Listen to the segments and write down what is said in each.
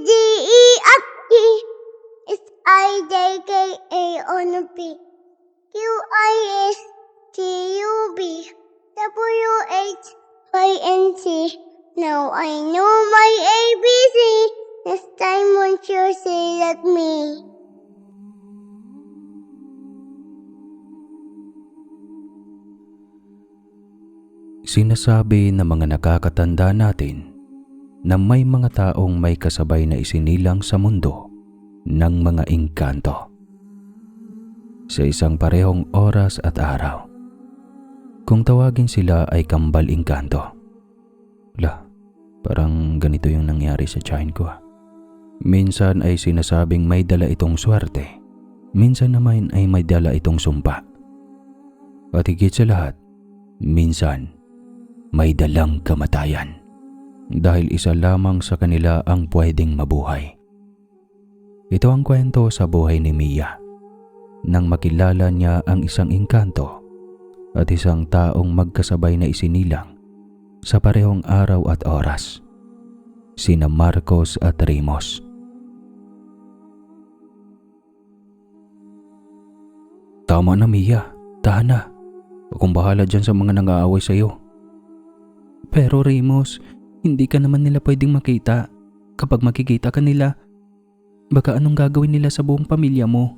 D-E-F-G H-I-J-K-L-M-N-O-P Q-R-S-T-U-V W-H-Y-N-C. Now I know my ABC. Next time won't you say like me? Sinasabi ng mga nakakatanda natin na may mga taong may kasabay na isinilang sa mundo ng mga engkanto sa isang parehong oras at araw. Kung tawagin sila ay kambal engkanto. Parang ganito yung nangyari sa tiyahin ko. Minsan ay sinasabing may dala itong swerte. Minsan naman ay may dala itong sumpa. At higit sa lahat, minsan may dalang kamatayan. Dahil isa lamang sa kanila ang pwedeng mabuhay. Ito ang kwento sa buhay ni Mia. Nang makilala niya ang isang engkanto at isang taong magkasabay na isinilang sa parehong araw at oras, sina Marcos at Rimos. Tama na, Mia. Tahan na. Akong bahala dyan sa mga nang-aaway sa'yo. Pero Rimos, hindi ka naman nila pwedeng makita. Kapag makikita ka nila, baka anong gagawin nila sa buong pamilya mo?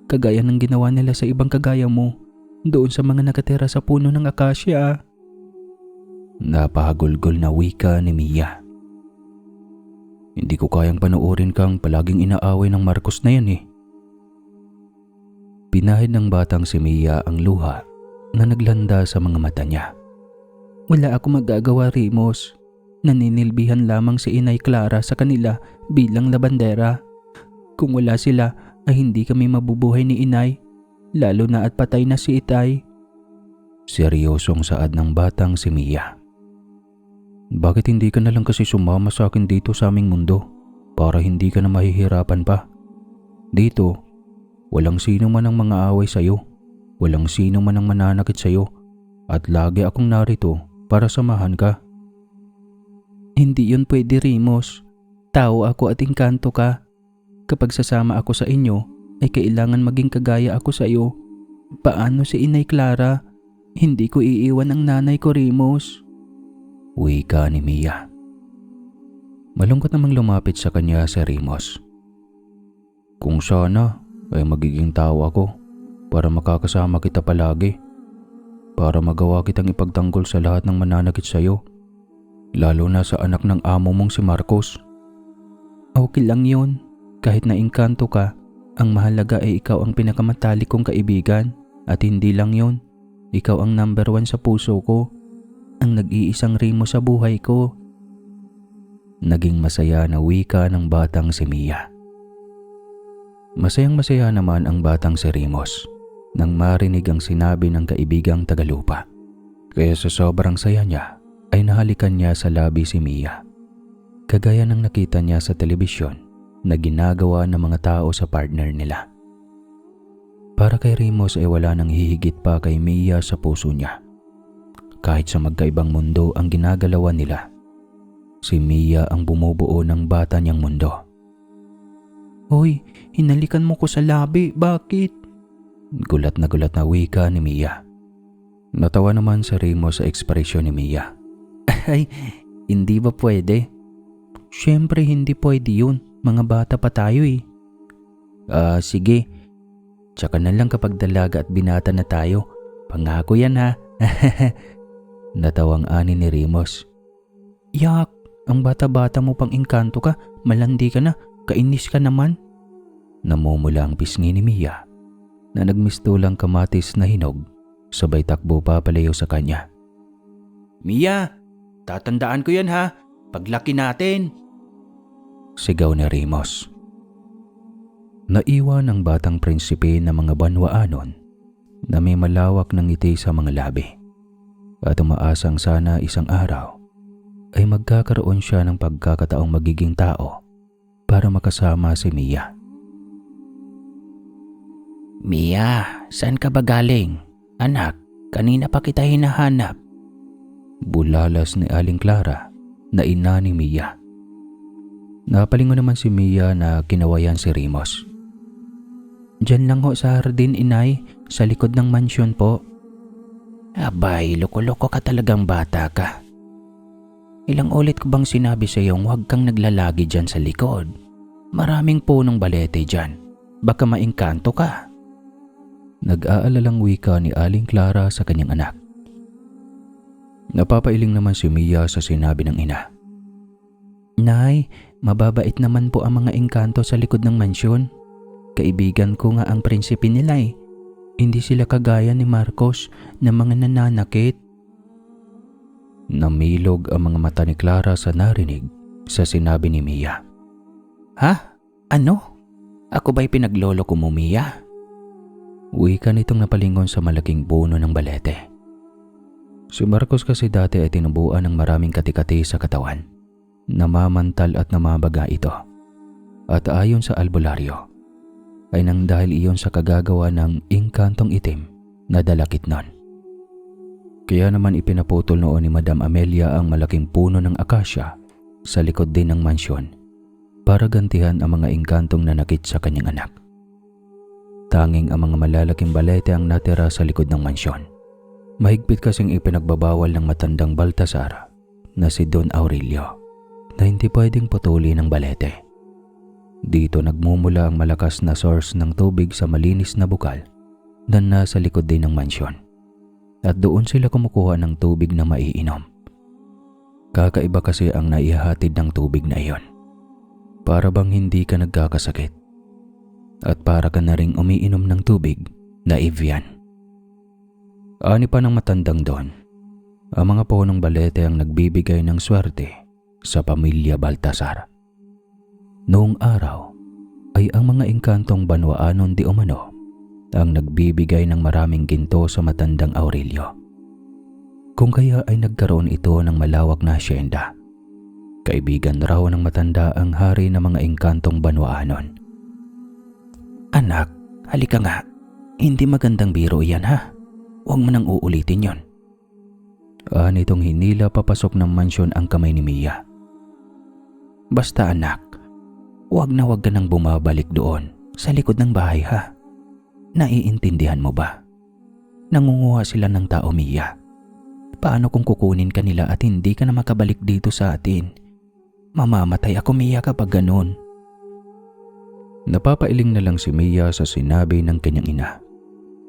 Kagaya ng ginawa nila sa ibang kagaya mo, doon sa mga nakatira sa puno ng akasya. Napahagulgol na wika ni Mia. Hindi ko kayang panoorin kang palaging inaaway ng Marcos na yan eh. Pinahid ng batang si Mia ang luha na naglanda sa mga mata niya. Wala akong magagawa, Rimos. Naninilbihan lamang si Inay Clara sa kanila bilang labandera. Kung wala sila ay hindi kami mabubuhay ni Inay, lalo na at patay na si Itay. Seryosong saad ng batang si Mia. Bakit hindi ka na lang kasi sumama sa akin dito sa aming mundo para hindi ka na mahihirapan pa? Dito, walang sino man ang mga away sa'yo, walang sino man ang mananakit sa'yo, at lagi akong narito para samahan ka. Hindi yun pwede, Rimos. Tao ako at engkanto ka. Kapag sasama ako sa inyo, ay kailangan maging kagaya ako sa iyo. Paano si Inay Clara? Hindi ko iiwan ang nanay ko, Rimos. Wika ni Mia. Malungkot namang lumapit sa kanya si Rimos. Kung sana ay magiging tao ako para makakasama kita palagi. Para magawa kitang ipagtanggol sa lahat ng mananakit sa iyo. Lalo na sa anak ng amo mong si Marcos. Okay lang yun. Kahit na engkanto ka, ang mahalaga ay ikaw ang pinakamatalik kong kaibigan. At hindi lang yun, ikaw ang number 1 sa puso ko. Ang nag-iisang Rimos sa buhay ko. Naging masaya na wika ng batang si Mia. Masayang masaya naman ang batang si Rimos nang marinig ang sinabi ng kaibigang tagalupa. Kaya sa sobrang saya niya, ay nahalikan niya sa labi si Mia. Kagaya ng nakita niya sa telebisyon na ginagawa ng mga tao sa partner nila. Para kay Rimos ay wala nang hihigit pa kay Mia sa puso niya. Kahit sa magkaibang mundo ang ginagalawan nila, si Mia ang bumubuo ng bata niyang mundo. Hoy, hinalikan mo ko sa labi, bakit? Gulat na wika ni Mia. Natawa naman si Rimos sa ekspresyon ni Mia. Ay, hindi ba pwede? Siyempre hindi pwede yun. Mga bata pa tayo eh. Sige. Tsaka na lang kapag dalaga at binata na tayo. Pangako yan ha. Natawang ani ni Rimos. Yak, ang bata-bata mo pang engkanto ka. Malandi ka na. Kainis ka naman. Namumula ang pisngi ni Mia na nagmistulang kamatis na hinog. Sabay takbo papalayo sa kanya. Mia, tatandaan ko yan ha. Paglaki natin. Sigaw ni Rimos. Naiwan ang batang prinsipe ng mga banwaanon na may malawak ng ngiti sa mga labi. At umaasang sana isang araw ay magkakaroon siya ng pagkakataong magiging tao para makasama si Mia. Mia, saan ka ba galing? Anak, kanina pa kita hinahanap. Bulalas ni Aling Clara na ina ni Mia. Napalingon naman si Mia na kinawayan si Rimos. Diyan lang ho sa hardin, inay, sa likod ng mansyon po. Abay, loko-loko ka talagang bata ka. Ilang ulit ko bang sinabi sa iyong huwag kang naglalagi dyan sa likod? Maraming punong balete dyan. Baka maingkanto ka. Nag-aalalang wika ni Aling Clara sa kanyang anak. Napapailing naman si Mia sa sinabi ng ina. Nay, mababait naman po ang mga engkanto sa likod ng mansyon. Kaibigan ko nga ang prinsipe nila eh. Hindi sila kagaya ni Marcos na mga nananakit. Namilog ang mga mata ni Clara sa narinig sa sinabi ni Mia. Ha? Ano? Ako ba'y pinaglolo ko mo, Mia? Wika nitong napalingon sa malaking puno ng balete. Si Marcos kasi dati ay tinubuan ng maraming katikati sa katawan. Namamantal at namabaga ito. At ayon sa albularyo, ay nang dahil iyon sa kagagawa ng engkantong itim na dalakit nun. Kaya naman ipinaputol noon ni Madam Amelia ang malaking puno ng akasya sa likod din ng mansyon para gantihan ang mga engkantong nanakit sa kanyang anak. Tanging ang mga malalaking balete ang natira sa likod ng mansyon. Mahigpit kasing ipinagbabawal ng matandang Baltasar na si Don Aurelio na hindi pwedeng putulin ng balete. Dito nagmumula ang malakas na source ng tubig sa malinis na bukal na nasa likod din ng mansyon. At doon sila kumukuha ng tubig na maiinom. Kakaiba kasi ang naihahatid ng tubig na iyon. Para bang hindi ka nagkakasakit. At para ka na ring umiinom ng tubig na Evian. Ani pa ng matandang Don, ang mga punong balete ang nagbibigay ng swerte sa pamilya Baltasar. Noong araw ay ang mga engkantong Banwaanon di umano ang nagbibigay ng maraming ginto sa matandang Aurelio. Kung kaya ay nagkaroon ito ng malawak na asyenda. Kaibigan raw ng matanda ang hari ng mga engkantong Banwaanon. Anak, halika nga. Hindi magandang biro yan ha. Huwag mo nang uulitin yon. Nitong hinila papasok ng mansyon ang kamay ni Mia. Basta anak, huwag ka nang bumabalik doon sa likod ng bahay ha. Naiintindihan mo ba? Nangunguha sila ng tao, Mia. Paano kung kukunin ka nila at hindi ka na makabalik dito sa atin? Mamamatay ako, Mia, kapag ganun. Napapailing na lang si Mia sa sinabi ng kanyang ina.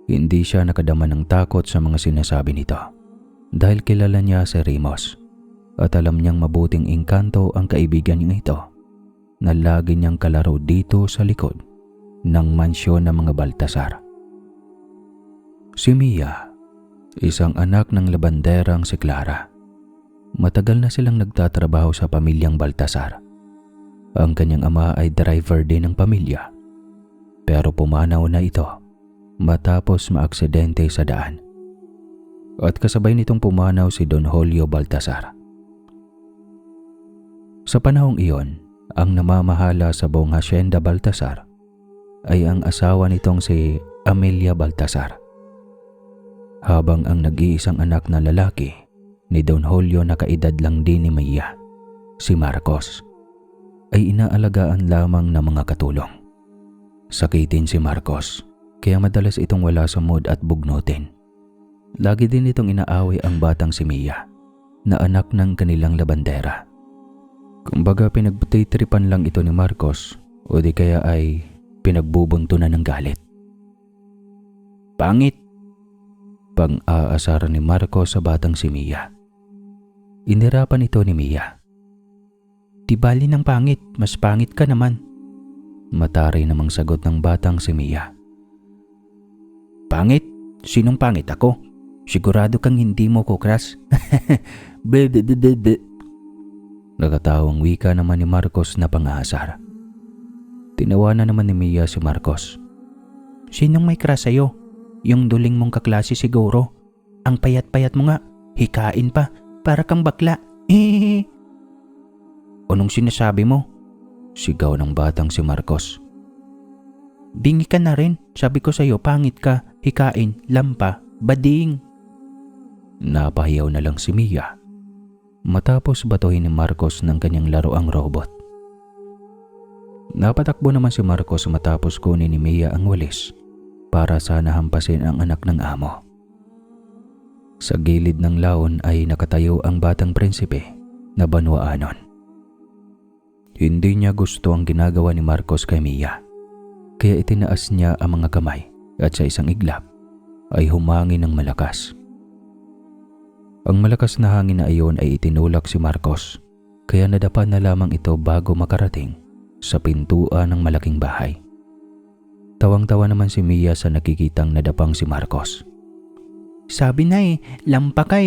Hindi siya nakadama ng takot sa mga sinasabi nito dahil kilala niya si Rimos at alam niyang mabuting engkanto ang kaibigan niya ito na lagi niyang kalaro dito sa likod ng mansyon ng mga Baltasar. Si Mia, isang anak ng labanderang si Clara. Matagal na silang nagtatrabaho sa pamilyang Baltasar. Ang kanyang ama ay driver din ng pamilya. Pero pumanaw na ito matapos maaksidente sa daan. At kasabay nitong pumanaw si Don Julio Baltasar. Sa panahong iyon, ang namamahala sa buong hasyenda Baltasar ay ang asawa nitong si Amelia Baltasar. Habang ang nag-iisang anak na lalaki ni Don Julio na kaedad lang din ni Mia, si Marcos, ay inaalagaan lamang ng mga katulong. Sakitin si Marcos, kaya madalas itong wala sa mood at bugnutin. Lagi din itong inaaway ang batang si Mia, na anak ng kanilang labandera. Kumbaga pinagtitripan lang ito ni Marcos o di kaya ay pinagbubuntunan ng galit. Pangit! Pang-aasara ni Marcos sa batang si Mia. Inirapan ito ni Mia. Di bali ng pangit, mas pangit ka naman. Mataray namang sagot ng batang si Mia. Pangit? Sinong pangit ako? Sigurado kang hindi mo ko crush. Nakatawang wika naman ni Marcos na pang-aasar. Tinawanan naman ni Mia si Marcos. Sinong may crush sa'yo? Yung duling mong kaklase siguro. Ang payat-payat mo nga. Hikain pa. Para kang bakla. Anong sinasabi mo? Sigaw ng batang si Marcos. Bingi ka na rin. Sabi ko sa'yo, pangit ka, hikain, lampa, bading. Napahiyaw na lang si Mia matapos batuhin ni Marcos ng kanyang laroang robot. Napatakbo naman si Marcos matapos kunin ni Mia ang walis para sana hampasin ang anak ng amo. Sa gilid ng laon ay nakatayo ang batang prinsipe na banwaanon. Hindi niya gusto ang ginagawa ni Marcos kay Mia, kaya itinaas niya ang mga kamay at sa isang iglap ay humangin ng malakas. Ang malakas na hangin na iyon ay itinulak si Marcos, kaya nadapa na lamang ito bago makarating sa pintuan ng malaking bahay. Tawang-tawa naman si Mia sa nakikitang nadapang si Marcos. Sabi na lampa ka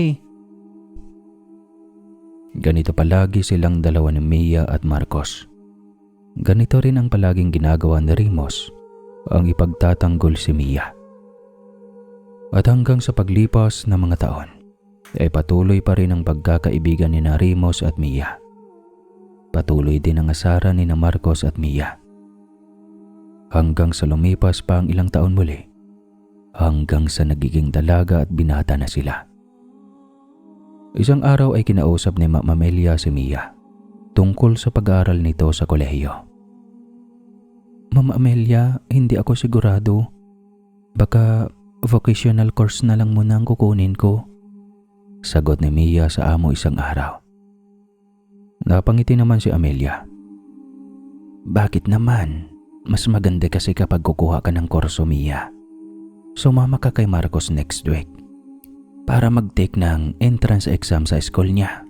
Ganito palagi silang dalawa ni Mia at Marcos. Ganito rin ang palaging ginagawa ni Rimos, ang ipagtatanggol si Mia. At hanggang sa paglipas ng mga taon, ay patuloy pa rin ang pagkakaibigan ni Rimos at Mia. Patuloy din ang asaran ni Marcos at Mia. Hanggang sa lumipas pa ang ilang taon muli, hanggang sa nagiging dalaga at binata na sila. Isang araw ay kinausap ni Ma'am Amelia si Mia tungkol sa pag-aaral nito sa kolehiyo. Ma'am Amelia, hindi ako sigurado. Baka vocational course na lang muna ang kukunin ko. Sagot ni Mia sa amo isang araw. Napangiti naman si Amelia. Bakit naman? Mas maganda kasi kapag kukuha ka ng kurso, Mia. Sumama ka kay Marcos next week para mag-take ng entrance exam sa school niya.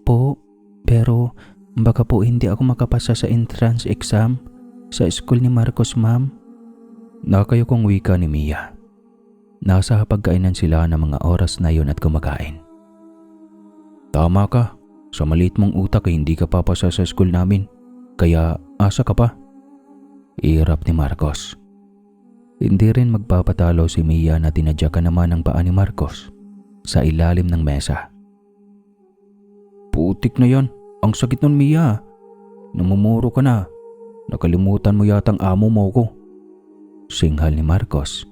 Po, pero baka po hindi ako makapasa sa entrance exam sa school ni Marcos, ma'am. Nakayukong wika ni Mia. Nasa hapagkainan sila ng mga oras na yun at kumakain. Tama ka. Sa maliit mong utak ay hindi ka papasa sa school namin. Kaya asa ka pa. Irap ni Marcos. Hindi rin magpapatalo si Mia na tinadyakan naman ang paa ni Marcos sa ilalim ng mesa. Putik na yan. Ang sakit nun, Mia. Namumuro ka na. Nakalimutan mo yatang amo mo ko. Singhal ni Marcos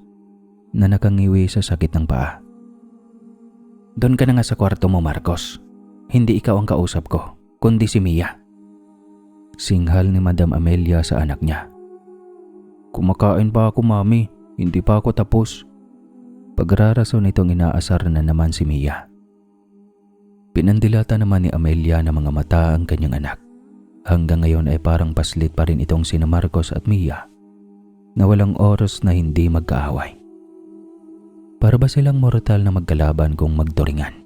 na nakangiwi sa sakit ng paa. Doon ka na nga sa kwarto mo, Marcos. Hindi ikaw ang kausap ko, kundi si Mia. Singhal ni Madam Amelia sa anak niya. Kumakain pa ako, mami. Hindi pa ako tapos. Pagrarason nitong inaasar na naman si Mia. Pinandilata naman ni Amelia na mga mata ang kanyang anak. Hanggang ngayon ay parang paslit pa rin itong sina Marcos at Mia na walang oras na hindi magkaaway. Para ba silang mortal na magkalaban kung magturingan?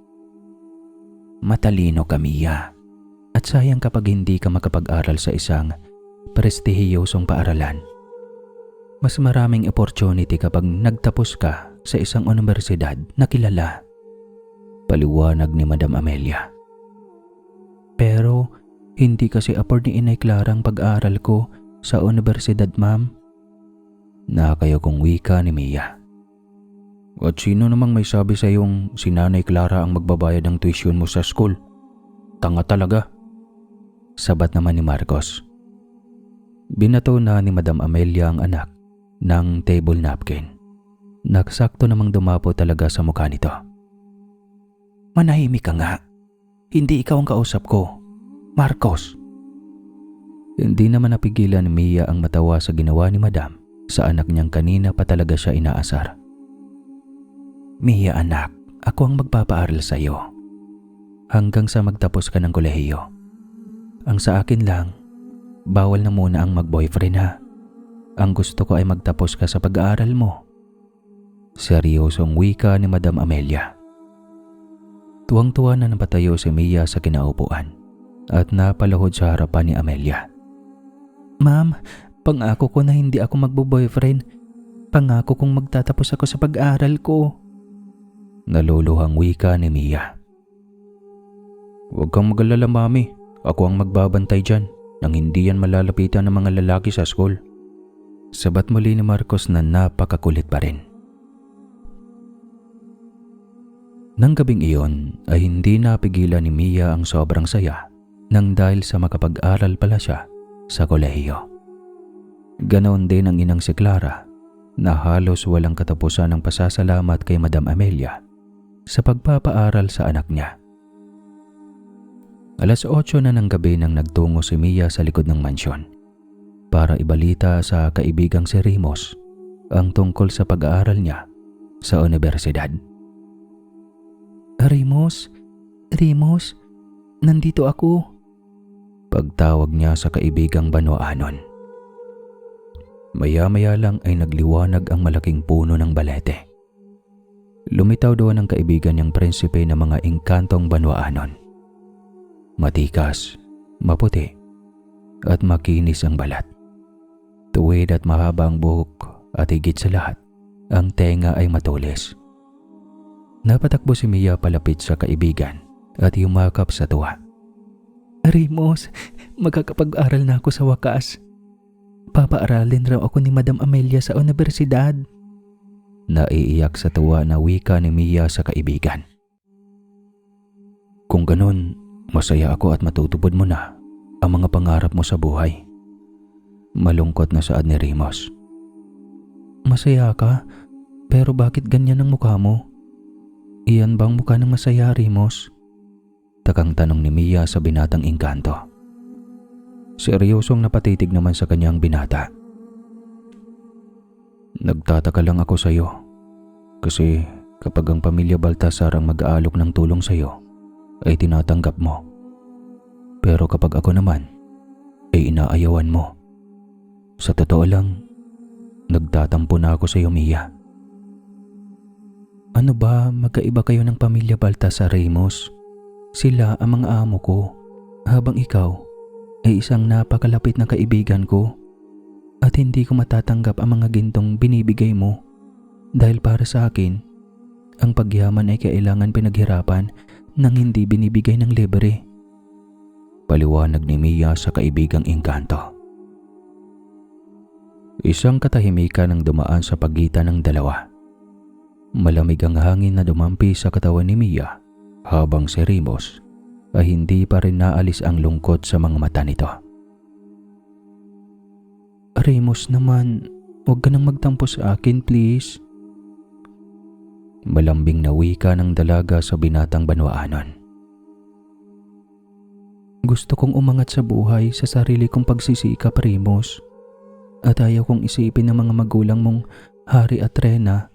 Matalino ka, Mia. At sayang kapag hindi ka makapag-aral sa isang prestihiyosong paaralan. Mas maraming opportunity kapag nagtapos ka sa isang universidad na kilala. Paliwanag ni Madam Amelia. Pero hindi kasi afford ni Inay Clara ang pag-aaral ko sa universidad, ma'am. Nakayokong wika ni Mia. At sino namang may sabi sa iyong si Nanay Clara ang magbabayad ng tuition mo sa school? Tanga talaga. Sabat naman ni Marcos. Binato na ni Madam Amelia ang anak ng table napkin. Naksakto namang dumapo talaga sa mukha nito. Manahimik ka nga. Hindi ikaw ang kausap ko, Marcos. Hindi naman napigilan ni Mia ang matawa sa ginawa ni Madam sa anak niyang kanina pa talaga siya inaasar. Mia, anak, ako ang magpapaaral sa iyo. Hanggang sa magtapos ka ng kolehiyo. Ang sa akin lang, bawal na muna ang mag-boyfriend, ha. Ang gusto ko ay magtapos ka sa pag-aaral mo. Seryosong wika ni Madam Amelia. Tuwang-tuwa na napatayo si Mia sa kinaupuan at napalahod sa harapan ni Amelia. Ma'am, pangako ko na hindi ako magbo-boyfriend. Pangako kong magtatapos ako sa pag-aaral ko. Naluluhang wika ni Mia. Huwag kang mag-alala, mami. Ako ang magbabantay dyan nang hindi yan malalapitan ng mga lalaki sa school. Sabat muli ni Marcos na napakakulit pa rin. Nang gabing iyon ay hindi napigilan ni Mia ang sobrang saya nang dahil sa makapag-aral pala siya sa kolehiyo. Ganoon din ang inang si Clara na halos walang katapusan ng pasasalamat kay Madam Amelia sa pagpapaaral sa anak niya. Alas 8 na ng gabi nang nagtungo si Mia sa likod ng mansyon para ibalita sa kaibigang si Rimos ang tungkol sa pag-aaral niya sa universidad. Rimos, Rimos, nandito ako. Pagtawag niya sa kaibigang Banoanon. Maya-maya lang ay nagliwanag ang malaking puno ng balete. Lumitaw doon ang kaibigan niyang prinsipe ng mga engkantong Banoanon. Matikas, maputi, at makinis ang balat. Tuwid at mahaba ang buhok at higit sa lahat, ang tenga ay matulis. Napatakbo si Mia palapit sa kaibigan at yumakap sa tuwa. Rimos, magkakapag-aral na ako sa wakas. Papaaralin raw ako ni Madam Amelia sa universidad. Naiiyak sa tuwa na wika ni Mia sa kaibigan. Kung ganun, masaya ako at matutupad mo na ang mga pangarap mo sa buhay. Malungkot na saad ni Rimos. Masaya ka? Pero bakit ganyan ang mukha mo? Iyan bang mukha ng masaya, Rimos? Takang tanong ni Mia sa binatang engkanto. Seryosong napatitig naman sa kanyang binata. Nagtataka lang ako sa iyo. Kasi kapag ang pamilya Baltasar ang mag-aalok ng tulong sa iyo, ay tinatanggap mo. Pero kapag ako naman, ay inaayawan mo. Sa totoo lang, nagtatampo na ako sa iyo, Mia. Ano ba, magkaiba kayo ng pamilya Baltasar, Rimos? Sila ang mga amo ko, habang ikaw ay isang napakalapit na kaibigan ko. At hindi ko matatanggap ang mga gintong binibigay mo. Dahil para sa akin, ang pagyaman ay kailangan pinaghirapan nang hindi binibigay ng libre. Paliwanag ni Mia sa kaibigang engkanto. Isang katahimikan ang dumaan sa pagitan ng dalawa. Malamig ang hangin na dumampi sa katawan ni Mia habang si Rimos ay hindi pa rin naalis ang lungkot sa mga mata nito. Rimos naman, huwag ka nang magtampo sa akin, please. Malambing na wika ng dalaga sa binatang Banoanon. Gusto kong umangat sa buhay sa sarili kong pagsisikap, Rimos. At ayaw kong isipin ng mga magulang mong Hari at Rena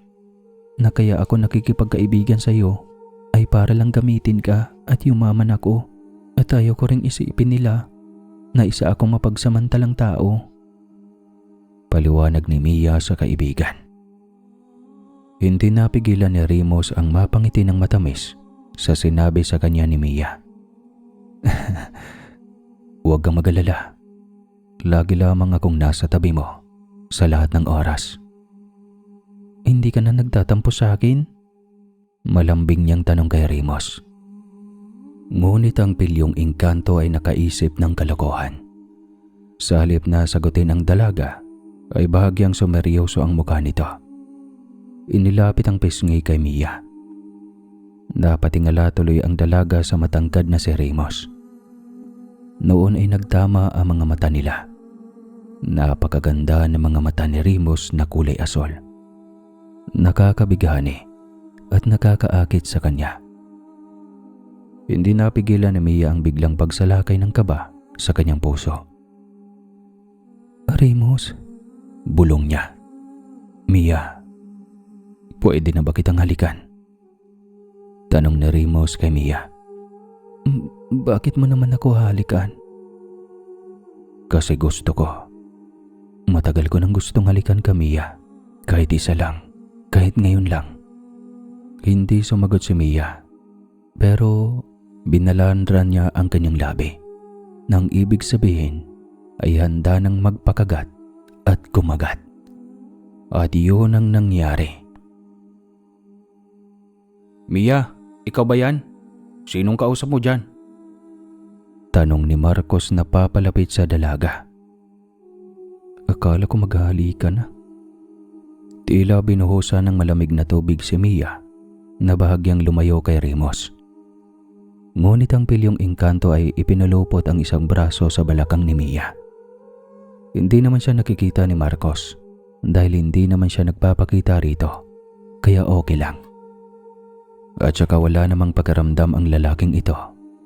na kaya ako nakikipagkaibigan sa iyo ay para lang gamitin ka at yumaman ako. At ayaw ko ring isipin nila na isa akong mapagsamantalang tao. Paliwanag ni Mia sa kaibigan. Hindi napigilan ni Rimos ang mapangiti ng matamis sa sinabi sa kanya ni Mia. Huwag kang mag-alala. Lagi lamang akong nasa tabi mo sa lahat ng oras. Hindi ka na nagtatampo sa akin? Malambing niyang tanong kay Rimos. Ngunit ang pilyong engkanto ay nakaisip ng kalokohan. Sa halip na sagutin ang dalaga, ay bahagyang sumeryoso ang mukha nito. Inilapit ang pisngi kay Mia. Napatingala tuloy ang dalaga sa matangkad na si Rimos. Noon ay nagtama ang mga mata nila. Napakaganda ng mga mata ni Rimos na kulay asol. Nakakabigani at nakakaakit sa kanya. Hindi napigilan ni Mia ang biglang pagsalakay ng kaba sa kanyang puso. Rimos, bulong niya. Mia, pwede na ba kitang halikan? Tanong ni Rimos kay Mia. Bakit mo naman ako halikan? Kasi gusto ko. Matagal ko nang gustong halikan ka, Mia. Kahit isa lang. Kahit ngayon lang. Hindi sumagot si Mia. Pero binalandran niya ang kanyang labi. Nang ibig sabihin ay handa nang magpakagat at kumagat. At yun ang nangyari. Mia, ikaw ba yan? Sinong kausap mo dyan? Tanong ni Marcos na papalapit sa dalaga. Akala ko maghahalikan na. Tila binuhusan ng malamig na tubig si Mia na bahagyang lumayo kay Rimos. Ngunit ang pilyong engkanto ay ipinulupot ang isang braso sa balakang ni Mia. Hindi naman siya nakikita ni Marcos dahil hindi naman siya nagpapakita rito, kaya okay lang. At saka wala namang pakiramdam ang lalaking ito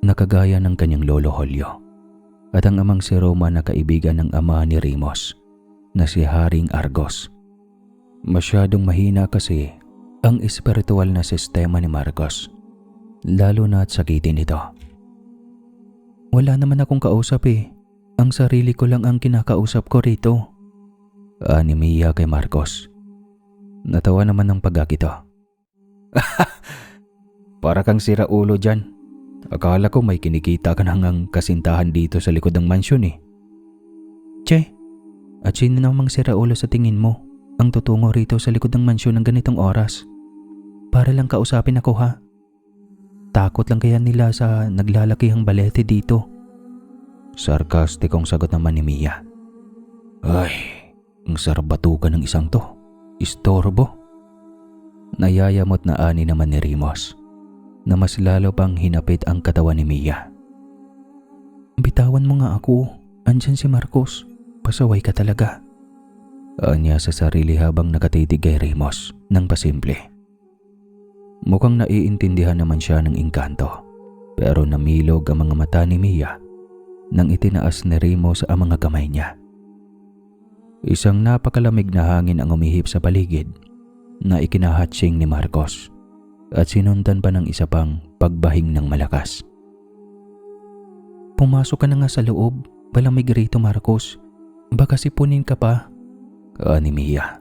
na kagaya ng kanyang lolo Holyo. at ang amang si Roma na kaibigan ng ama ni Rimos na si Haring Argos. Masyadong mahina kasi ang espiritual na sistema ni Marcos, lalo na at sakitin ito. Wala naman akong kausap eh. Ang sarili ko lang ang kinakausap ko rito. Ani Mia kay Marcos. Natawa naman ng pagkakito. Para kang sira ulo dyan. Akala ko may kinikita ka nang kasintahan dito sa likod ng mansyon eh. Che, at sino namang sira ulo sa tingin mo ang tutungo rito sa likod ng mansyon ng ganitong oras? Para lang kausapin ako ha. Takot lang kaya nila sa naglalakihang balete dito? Sarkastikong sagot naman ni Mia. Ay, ang sarap batukan ng isang to. Istorbo. Nayayamot na ani naman ni Rimos na mas lalo pang hinapit ang katawan ni Mia. Bitawan mo nga ako. Andyan si Marcos. Pasaway ka talaga. Anya sa sarili habang nakatitig kay Rimos ng pasimple. Mukhang naiintindihan naman siya ng engkanto, pero namilog ang mga mata ni Mia nang itinaas ni Rimos ang mga kamay niya. Isang napakalamig na hangin ang umihip sa paligid na ikinahatsing ni Marcos at sinundan pa ng isa pang pagbahing ng malakas. Pumasok ka na nga sa loob. Malamig rito, Marcos. Baka sipunin ka pa. Ani Mia.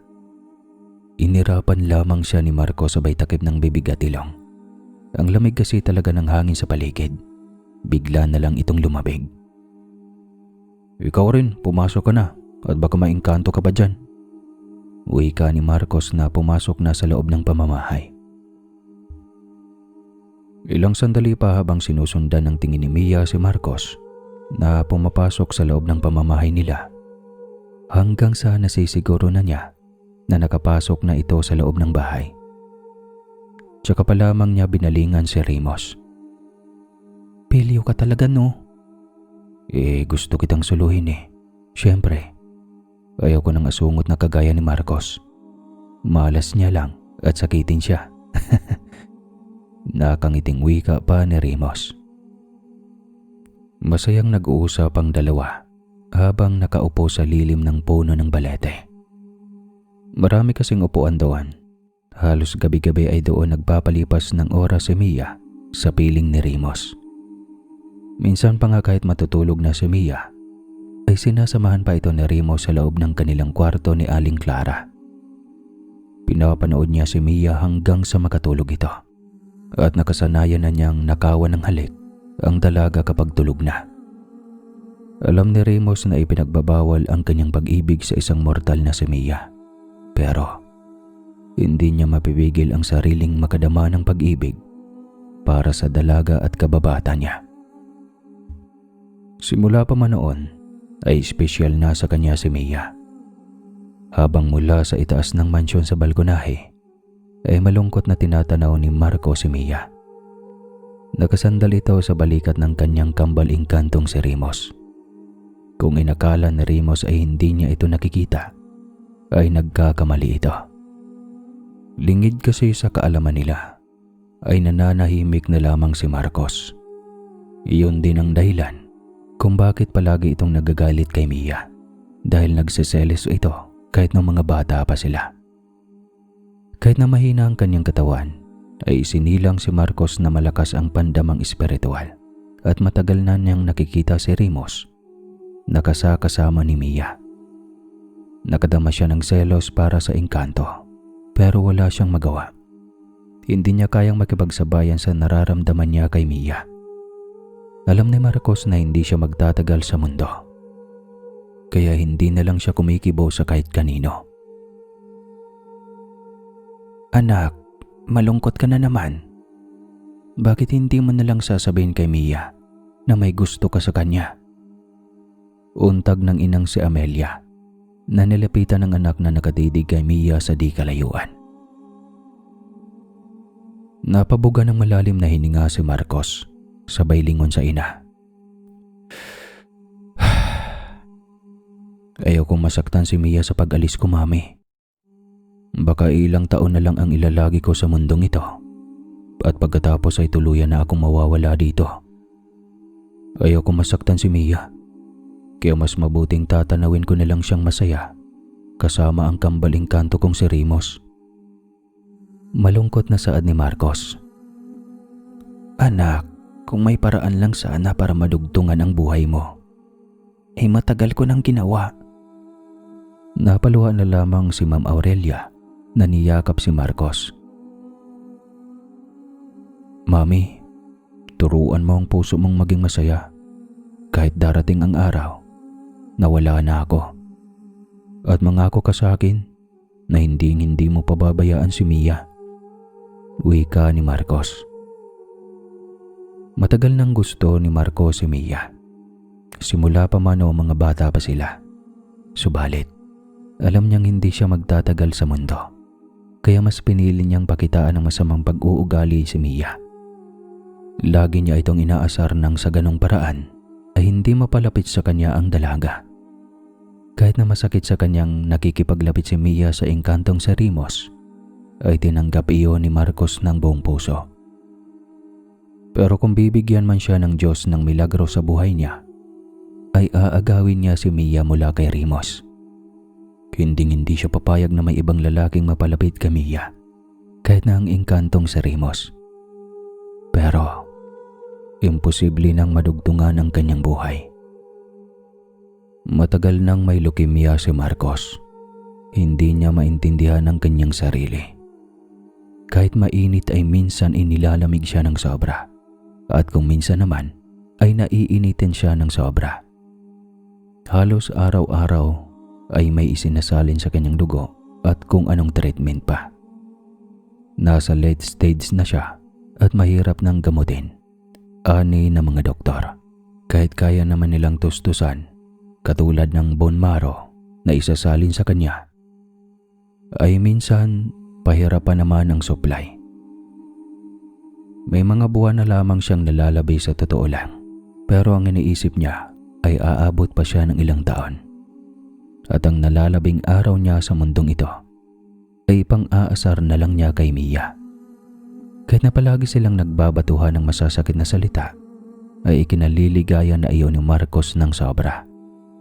Inirapan lamang siya ni Marcos sabay takip ng bibig at ilong. Ang lamig kasi talaga ng hangin sa paligid. Bigla na lang itong lumabig. Ikaw rin, pumasok ka na at baka maingkanto ka pa dyan. Wika ni Marcos na pumasok na sa loob ng pamamahay. Ilang sandali pa habang sinusundan ng tingin ni Mia si Marcos na pumapasok sa loob ng pamamahay nila hanggang sa nasisiguro na niya na nakapasok na ito sa loob ng bahay. Tsaka pa lamang niya binalingan si Rimos. Pilyo ka talaga no? Gusto kitang suluhin eh. Siyempre, ayaw ko nang asungot na kagaya ni Marcos. Malas niya lang at sakitin siya. Nakangiting wika pa ni Rimos. Masayang nag-uusap ang dalawa habang nakaupo sa lilim ng puno ng balete. Marami kasing upuan doon. Halos gabi-gabi ay doon nagpapalipas ng oras si Mia sa piling ni Rimos. Minsan pa nga kahit matutulog na si Mia, ay sinasamahan pa ito ni Rimos sa loob ng kanilang kwarto ni Aling Clara. Pinapanood niya si Mia hanggang sa makatulog ito. At nakasanayan na niyang nakawan ng halik ang dalaga kapag tulog na. Alam ni Rimos na ipinagbabawal ang kanyang pag-ibig sa isang mortal na si Mia. Pero hindi niya mapipigil ang sariling makadama ng pag-ibig para sa dalaga at kababata niya. Simula pa man noon ay espesyal na sa kanya si Mia. Habang mula sa itaas ng mansyon sa balkonahe ay malungkot na tinatanaw ni Marco si Mia. Nakasandal ito sa balikat ng kanyang kambal engkantong si Rimos. Kung inakala ni Rimos ay hindi niya ito nakikita, ay nagkakamali ito. Lingid kasi sa kaalaman nila ay nananahimik na lamang si Marcos. Iyon din ang dahilan kung bakit palagi itong nagagalit kay Mia dahil nagsiselos ito kahit ng mga bata pa sila. Kahit na mahina ang kanyang katawan, ay isinilang si Marcos na malakas ang pandamang espiritual at matagal na niyang nakikita si Rimos nakasama ni Mia. Nakadama siya ng selos para sa engkanto pero wala siyang magawa. Hindi niya kayang makipagsabayan sa nararamdaman niya kay Mia. Alam ni Marcos na hindi siya magtatagal sa mundo. Kaya hindi na lang siya kumikibo sa kahit kanino. Anak, malungkot ka na naman. Bakit hindi mo na lang sasabihin kay Mia na may gusto ka sa kanya? Untag ng inang si Amelia na nilapitan ng anak na nakatitig kay Mia sa di kalayuan. Napabuga ng malalim na hininga si Marcos, sabay lingon sa ina. Ayaw kong masaktan si Mia sa pag-alis ko, Mami. Baka ilang taon na lang ang ilalagi ko sa mundong ito at pagkatapos ay tuluyan na akong mawawala dito. Ayaw kong masaktan si Mia Kaya mas mabuting tatanawin ko na lang siyang masaya kasama ang kambaling kanto kong si Rimos. Malungkot na saad ni Marcos. Anak, kung may paraan lang sana para madugtungan ang buhay mo. Matagal ko nang ginawa. Napaluha na lamang si Ma'am Aurelia na niyakap si Marcos. Mami, turuan mo ang puso mong maging masaya. Kahit darating ang araw na wala na ako. At mangako ka sa akin na hindi mo pababayaan si Mia. Wika ni Marcos. Matagal nang gusto ni Marcos si Mia. Simula pa man o mga bata pa sila. Subalit, alam niyang hindi siya magtatagal sa mundo. Kaya mas pinili niyang pakitaan ng masamang pag-uugali si Mia. Lagi niya itong inaasar nang sa ganong paraan ay hindi mapalapit sa kanya ang dalaga. Kahit na masakit sa kanyang nakikipaglapit si Mia sa engkantong si Rimos, ay tinanggap iyon ni Marcos ng buong puso. Pero kung bibigyan man siya ng Diyos ng milagro sa buhay niya, ay aagawin niya si Mia mula kay Rimos. Hindi siya papayag na may ibang lalaking mapalapit kay Mia, kahit na ang engkantong si Rimos. Pero, imposible nang madugtungan ang kanyang buhay. Matagal nang may leukemia si Marcos. Hindi niya maintindihan ang kanyang sarili. Kahit mainit ay minsan inilalamig siya ng sobra. At kung minsan naman ay naiinitin siya ng sobra. Halos araw-araw ay may isinasalin sa kanyang dugo at kung anong treatment pa. Nasa late stage na siya at mahirap nang gamutin. Ani ng mga doktor. Kahit kaya naman nilang tustusan, katulad ng bone marrow na isasalin sa kanya, ay minsan pahirapan naman ang supply. May mga buwan na lamang siyang nalalabay sa totoo lang, pero ang iniisip niya ay aabot pa siya ng ilang taon. At ang nalalabing araw niya sa mundong ito ay pang-aasar na lang niya kay Mia. Kahit na palagi silang nagbabatuhan ng masasakit na salita, ay ikinaliligaya na iyon ni Marcos ng sobra.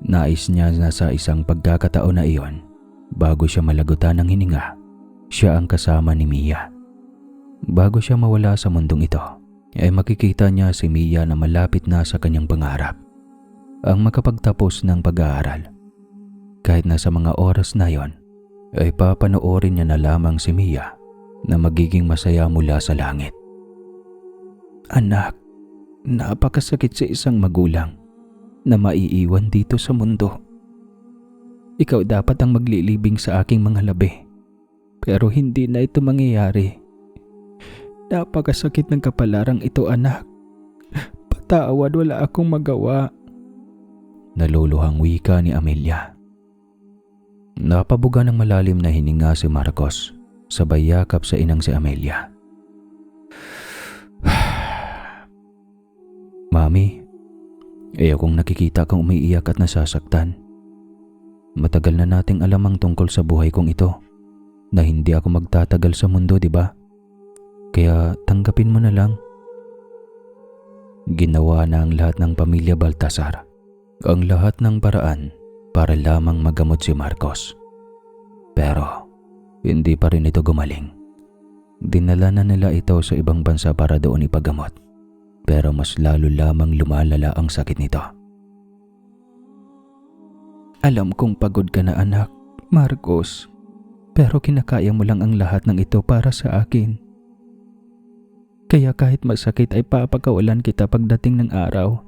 Nais niya na sa isang pagkakataon na iyon, bago siya malagutan ng hininga, siya ang kasama ni Mia. Bago siya mawala sa mundong ito, ay makikita niya si Mia na malapit na sa kanyang pangarap, ang makapagtapos ng pag-aaral. Kahit na sa mga oras na iyon, ay papanoorin niya na lamang si Mia na magiging masaya mula sa langit. Anak, napakasakit sa isang magulang na maiiwan dito sa mundo. Ikaw dapat ang maglilibing sa aking mga labi. Pero hindi na ito mangyayari. Napakasakit ng kapalarang ito, anak. Patawad, wala akong magawa. Naluluhang wika ni Amelia. Napabuga ng malalim na hininga si Marcos, sabay yakap sa inang si Amelia. Mami, ayokong nakikita kang umiiyak at nasasaktan. Matagal na nating alam ang tungkol sa buhay kong ito, na hindi ako magtatagal sa mundo, di ba? Kaya tanggapin mo na lang. Ginawa na ang lahat ng pamilya Baltasar, ang lahat ng paraan para lamang magamot si Marcos. Pero hindi pa rin ito gumaling. Dinala na nila ito sa ibang bansa para doon ipagamot. Pero mas lalo lamang lumalala ang sakit nito. Alam kong pagod ka na, anak, Marcos. Pero kinakaya mo lang ang lahat ng ito para sa akin. Kaya kahit masakit ay papakawalan kita pagdating ng araw.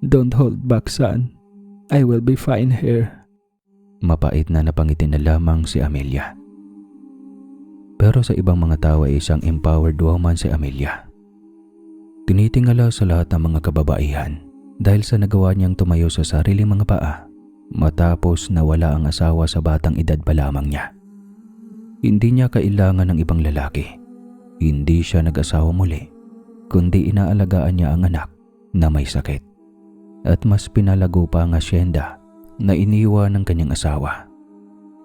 Don't hold back, son. I will be fine here. Mapait na napangiti na lamang si Amelia. Pero sa ibang mga tao ay isang empowered woman si Amelia. Tinitingala sa lahat ng mga kababaihan dahil sa nagawa niyang tumayo sa sariling mga paa matapos nawala ang asawa sa batang edad pa lamang niya. Hindi niya kailangan ng ibang lalaki. Hindi siya nag-asawa muli, kundi inaalagaan niya ang anak na may sakit. At mas pinalago pa ang asyenda na iniwan ng kanyang asawa.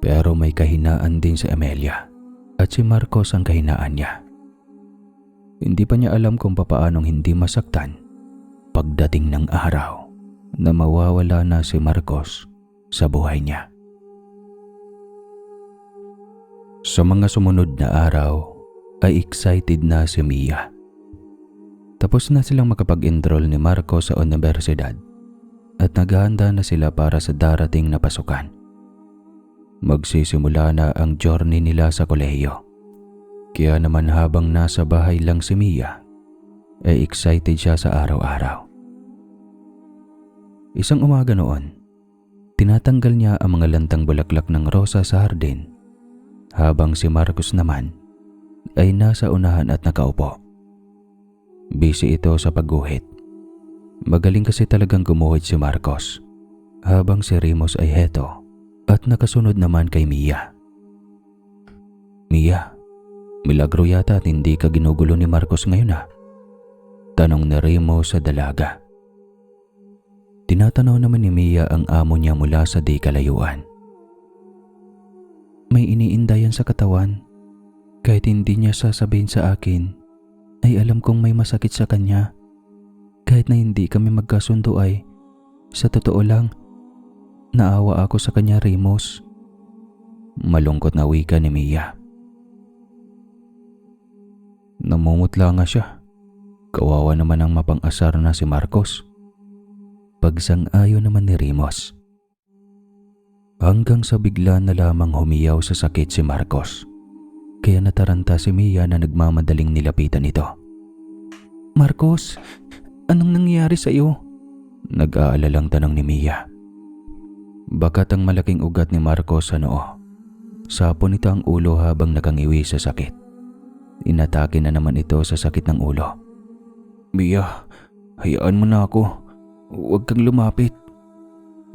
Pero may kahinaan din si Amelia at si Marcos ang kahinaan niya. Hindi pa niya alam kung papaanong hindi masaktan pagdating ng araw na mawawala na si Marcos sa buhay niya. Sa mga sumunod na araw ay excited na si Mia. Tapos na silang makapag-enroll ni Marcos sa universidad at naghahanda na sila para sa darating na pasukan. Magsisimula na ang journey nila sa kolehiyo. Kaya naman habang nasa bahay lang si Mia, ay excited siya sa araw-araw. Isang umaga noon, tinatanggal niya ang mga lantang bulaklak ng rosa sa hardin, habang si Marcos naman ay nasa unahan at nakaupo. Busy ito sa pagguhit. Magaling kasi talagang gumuhit si Marcos, habang si Remus ay heto at nakasunod naman kay Mia. Mia, milagro yata at hindi ka ginugulo ni Marcos ngayon tanong ni Remus sa dalaga. Tinatanaw naman ni Mia ang amo niya mula sa di kalayuan. May iniindayan sa katawan. Kahit hindi niya sasabihin sa akin, ay alam kong may masakit sa kanya. Kahit na hindi kami magkasundo ay, sa totoo lang, naawa ako sa kanya, Remus. Malungkot na wika ni Mia. Namumutla nga siya. Kawawa naman ang mapang-asar na si Marcos. Pagsang-ayon naman ni Remus. Hanggang sa bigla na lamang humiyaw sa sakit si Marcos. Kaya nataranta si Mia na nagmamadaling nilapitan ito. Marcos, anong nangyari sa iyo? Nag-aalalang tanong ni Mia. Bakat ang malaking ugat ni Marcos sa noo. Sapon nito ang ulo habang nakangiwi sa sakit. Inatake na naman ito sa sakit ng ulo. Mia, hayaan mo na ako. Huwag kang lumapit.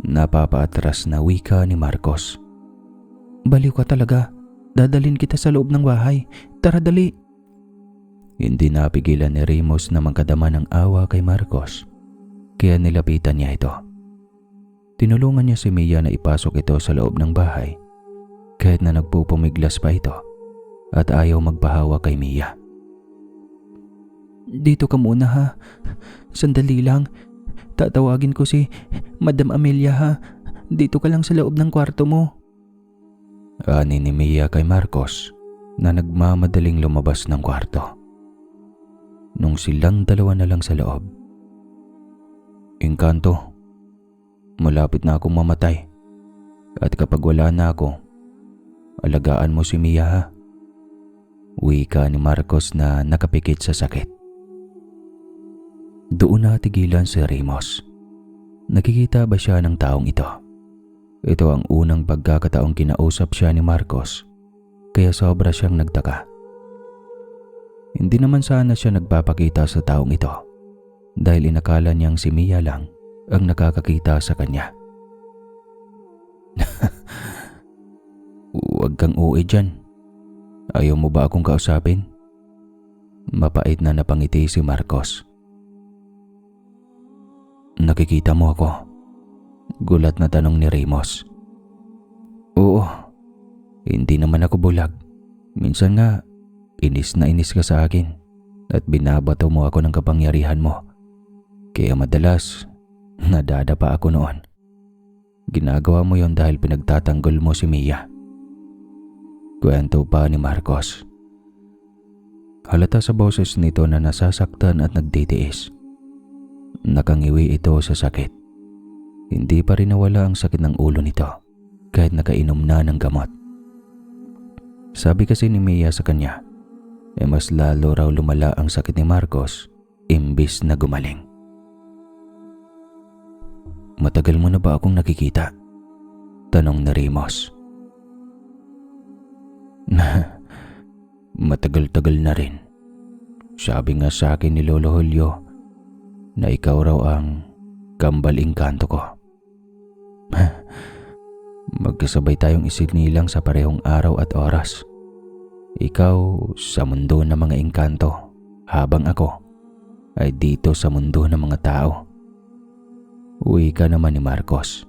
Napapaatras na wika ni Marcos. Baliw ka talaga. Dadalhin kita sa loob ng bahay. Tara, dali. Hindi napigilan ni Remus na magkadama ng awa kay Marcos. Kaya nilapitan niya ito. Tinulungan niya si Mia na ipasok ito sa loob ng bahay. Kahit na nagpupumiglas pa ito at ayaw magpahawa kay Mia. Dito ka muna ha. Sandali lang. Tatawagin ko si Madam Amelia ha. Dito ka lang sa loob ng kwarto mo. Ani ni Mia kay Marcos na nagmamadaling lumabas ng kwarto. Nung silang dalawa na lang sa loob. Engkanto, malapit na akong mamatay. At kapag wala na ako, alagaan mo si Mia ha. Wika ni Marcos na nakapikit sa sakit. Doon natigilan si Remus. Nakikita ba siya ng taong ito? Ito ang unang pagkakataong kinausap siya ni Marcos, kaya sobra siyang nagtaka. Hindi naman sana siya nagpapakita sa taong ito dahil inakala niyang si Mia lang ang nakakakita sa kanya. Huwag kang uwi dyan. Ayaw mo ba akong kausapin? Mapait na napangiti si Marcos. Nakikita mo ako? Gulat na tanong ni Remus. Oo, hindi naman ako bulag. Minsan nga, inis na inis ka sa akin at binabato mo ako ng kapangyarihan mo. Kaya madalas, nadadapa ako noon. Ginagawa mo yon dahil pinagtatanggol mo si Mia. Kwento pa ni Marcos. Halata sa boses nito na nasasaktan at nagtitiis. Nakangiwi ito sa sakit. Hindi pa rin nawala ang sakit ng ulo nito kahit nakainom na ng gamot. Sabi kasi ni Mia sa kanya, mas lalo raw lumala ang sakit ni Marcos imbis na gumaling. Matagal mo na ba akong nakikita? Tanong ni Remus. Matagal-tagal na rin. Sabi nga sa akin ni Lolo Julio na ikaw raw ang kambal engkanto ko. Magkasabay tayong isinilang sa parehong araw at oras. Ikaw sa mundo ng mga engkanto, habang ako ay dito sa mundo ng mga tao. Uwi ka naman ni Marcos.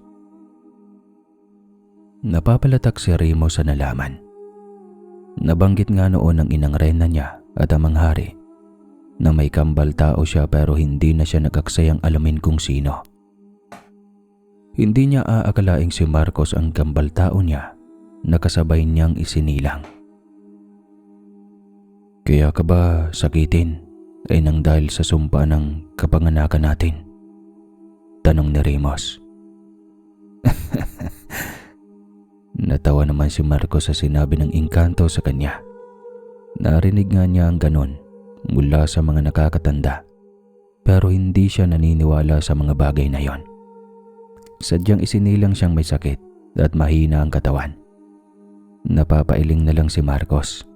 Napapalatak si Remus sa nalaman. Nabanggit nga noon ng inang reyna niya at amang hari na may kambal tao siya pero hindi na siya nag-aksayang alamin kung sino. Hindi niya aakalaing si Marcos ang kambal tao niya na kasabay niyang isinilang. Kaya ka ba sakitin ay nang dahil sa sumpa ng kapanganakan natin? Tanong ni Remus. Natawa naman si Marcos sa sinabi ng engkanto sa kanya. Narinig nga niya ang ganon mula sa mga nakakatanda, pero hindi siya naniniwala sa mga bagay na yon. Sadyang isinilang siyang may sakit at mahina ang katawan. Napapailing na lang si Marcos.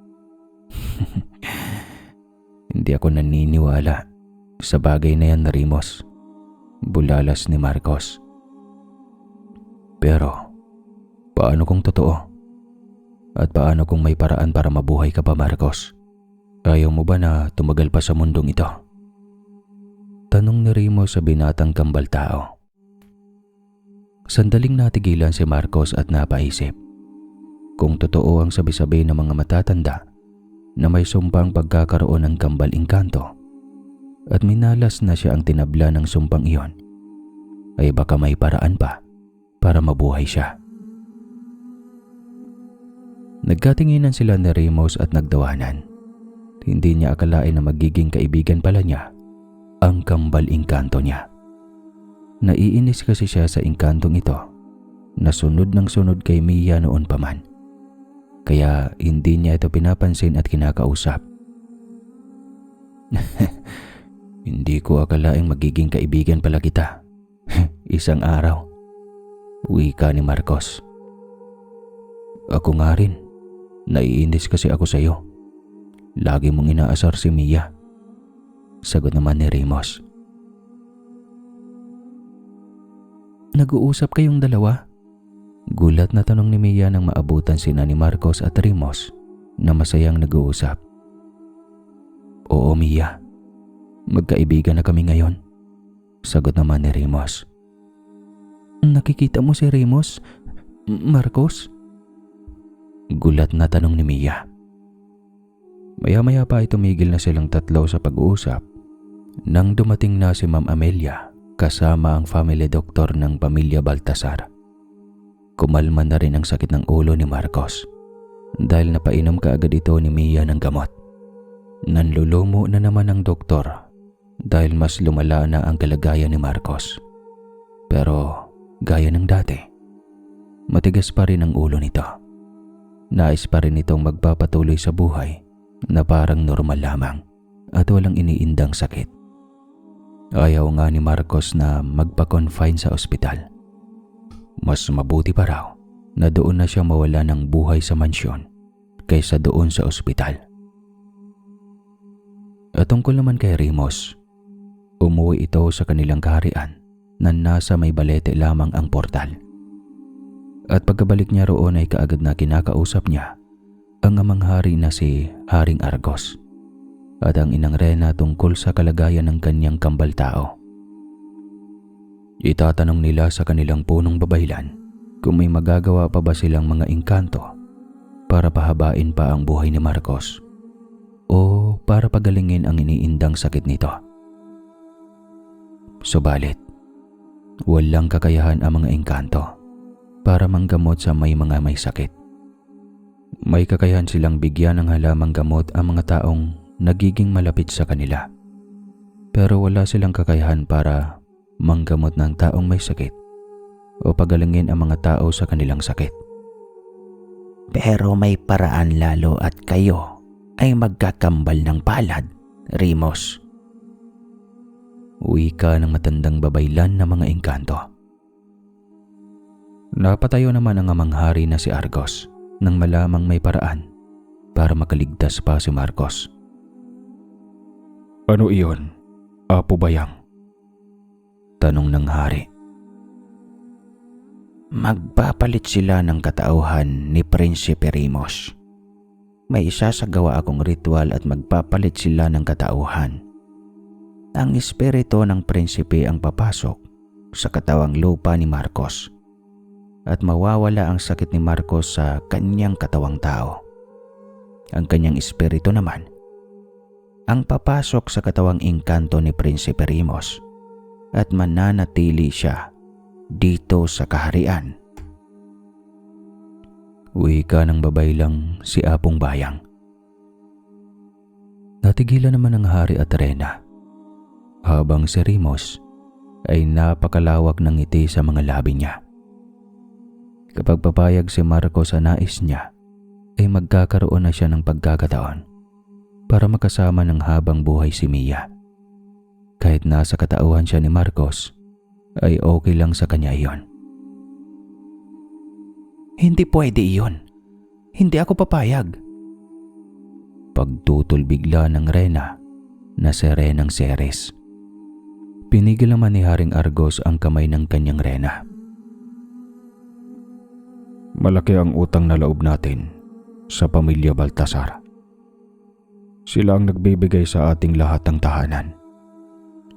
Hindi ako naniniwala sa bagay na yan, Remus. Bulalas ni Marcos. Pero, paano kung totoo? At paano kung may paraan para mabuhay ka pa, Marcos? Ayaw mo ba na tumagal pa sa mundong ito? Tanong ni Remus sa binatang kambal tao. Sandaling natigilan si Marcos at napaisip. Kung totoo ang sabi-sabi ng mga matatanda na may sumpang pagkakaroon ng kambal engkanto at minalas na siya ang tinabla ng sumpang iyon, ay baka may paraan pa para mabuhay siya. Nagkatinginan sila ni Remus at nagdawanan. Hindi niya akalain na magiging kaibigan pala niya ang kambal engkanto niya. Naiinis kasi siya sa engkantong ito na sunod ng sunod kay Mia noon pa man. Kaya hindi niya ito pinapansin at kinakausap. Hindi ko akalaing magiging kaibigan pala kita. Isang araw. Wika ni Marcos. Ako nga rin. Naiinis kasi ako sa iyo. Lagi mong inaasar si Mia. Sagot naman ni Remus. Nag-uusap kayong dalawa? Gulat na tanong ni Mia nang maabutan sina ni Marcos at Remus na masayang nag-uusap. Oo, Mia. Magkaibigan na kami ngayon. Sagot naman ni Remus. Nakikita mo si Remus, Marcos? Gulat na tanong ni Mia. Maya-maya pa ay tumigil na silang tatlo sa pag-uusap nang dumating na si Ma'am Amelia kasama ang family doctor ng pamilya Baltasar. Kumalma na rin ang sakit ng ulo ni Marcos dahil napainom kaagad ito ni Mia ng gamot. Nanlulumo na naman ang doktor dahil mas lumala na ang kalagayan ni Marcos. Pero gaya ng dati, matigas pa rin ang ulo nito. Nais pa rin itong magpapatuloy sa buhay na parang normal lamang at walang iniindang sakit. Ayaw nga ni Marcos na magpa-confine sa ospital. Mas mabuti pa raw na doon na siya mawala ng buhay sa mansyon kaysa doon sa ospital. At tungkol naman kay Remus, umuwi ito sa kanilang kaharian na nasa may balete lamang ang portal. At pagkabalik niya roon ay kaagad na kinakausap niya ang amang hari na si Haring Argos at ang inang Rena tungkol sa kalagayan ng kanyang kambal tao. Itatanong nila sa kanilang punong babaylan kung may magagawa pa ba silang mga engkanto para pahabain pa ang buhay ni Marcos o para pagalingin ang iniindang sakit nito. Subalit, walang kakayahan ang mga engkanto para manggamot sa may sakit. May kakayahan silang bigyan ng halamang gamot ang mga taong nagiging malapit sa kanila. Pero wala silang kakayahan para manggamot ng taong may sakit o pagalingin ang mga tao sa kanilang sakit. Pero may paraan lalo at kayo ay magkakambal ng palad, Remus. Wika ng matandang babaylan na mga engkanto. Napatayo naman ang amang hari na si Argos nang malamang may paraan para makaligtas pa si Marcos. Ano iyon, Apo Bayang? Tanong ng hari. Magpapalit sila ng katauhan ni Prinsipe Remus. May isasagawa akong ritual at magpapalit sila ng katauhan. Ang espiritu ng prinsipe ang papasok sa katawang lupa ni Marcos at mawawala ang sakit ni Marcos sa kanyang katawang tao. Ang kanyang espiritu naman ang papasok sa katawang engkanto ni Prinsipe Remus at mananatili siya dito sa kaharian. Wika ng babaylang si Apong Bayang. Natigilan naman ang hari at reyna, habang si Rimos ay napakalawak ng ngiti sa mga labi niya. Kapag papayag si Marcos sa nais niya, ay magkakaroon na siya ng pagkakataon para makasama ng habang buhay si Mia. Kahit nasa katauhan siya ni Marcos, ay okay lang sa kanya iyon. Hindi pwede iyon. Hindi ako papayag. Pagtutol bigla ng reyna na si Renang Ceres. Pinigil naman ni Haring Argos ang kamay ng kanyang reyna. Malaki ang utang na loob natin sa pamilya Baltasar. Sila ang nagbibigay sa ating lahat ng tahanan.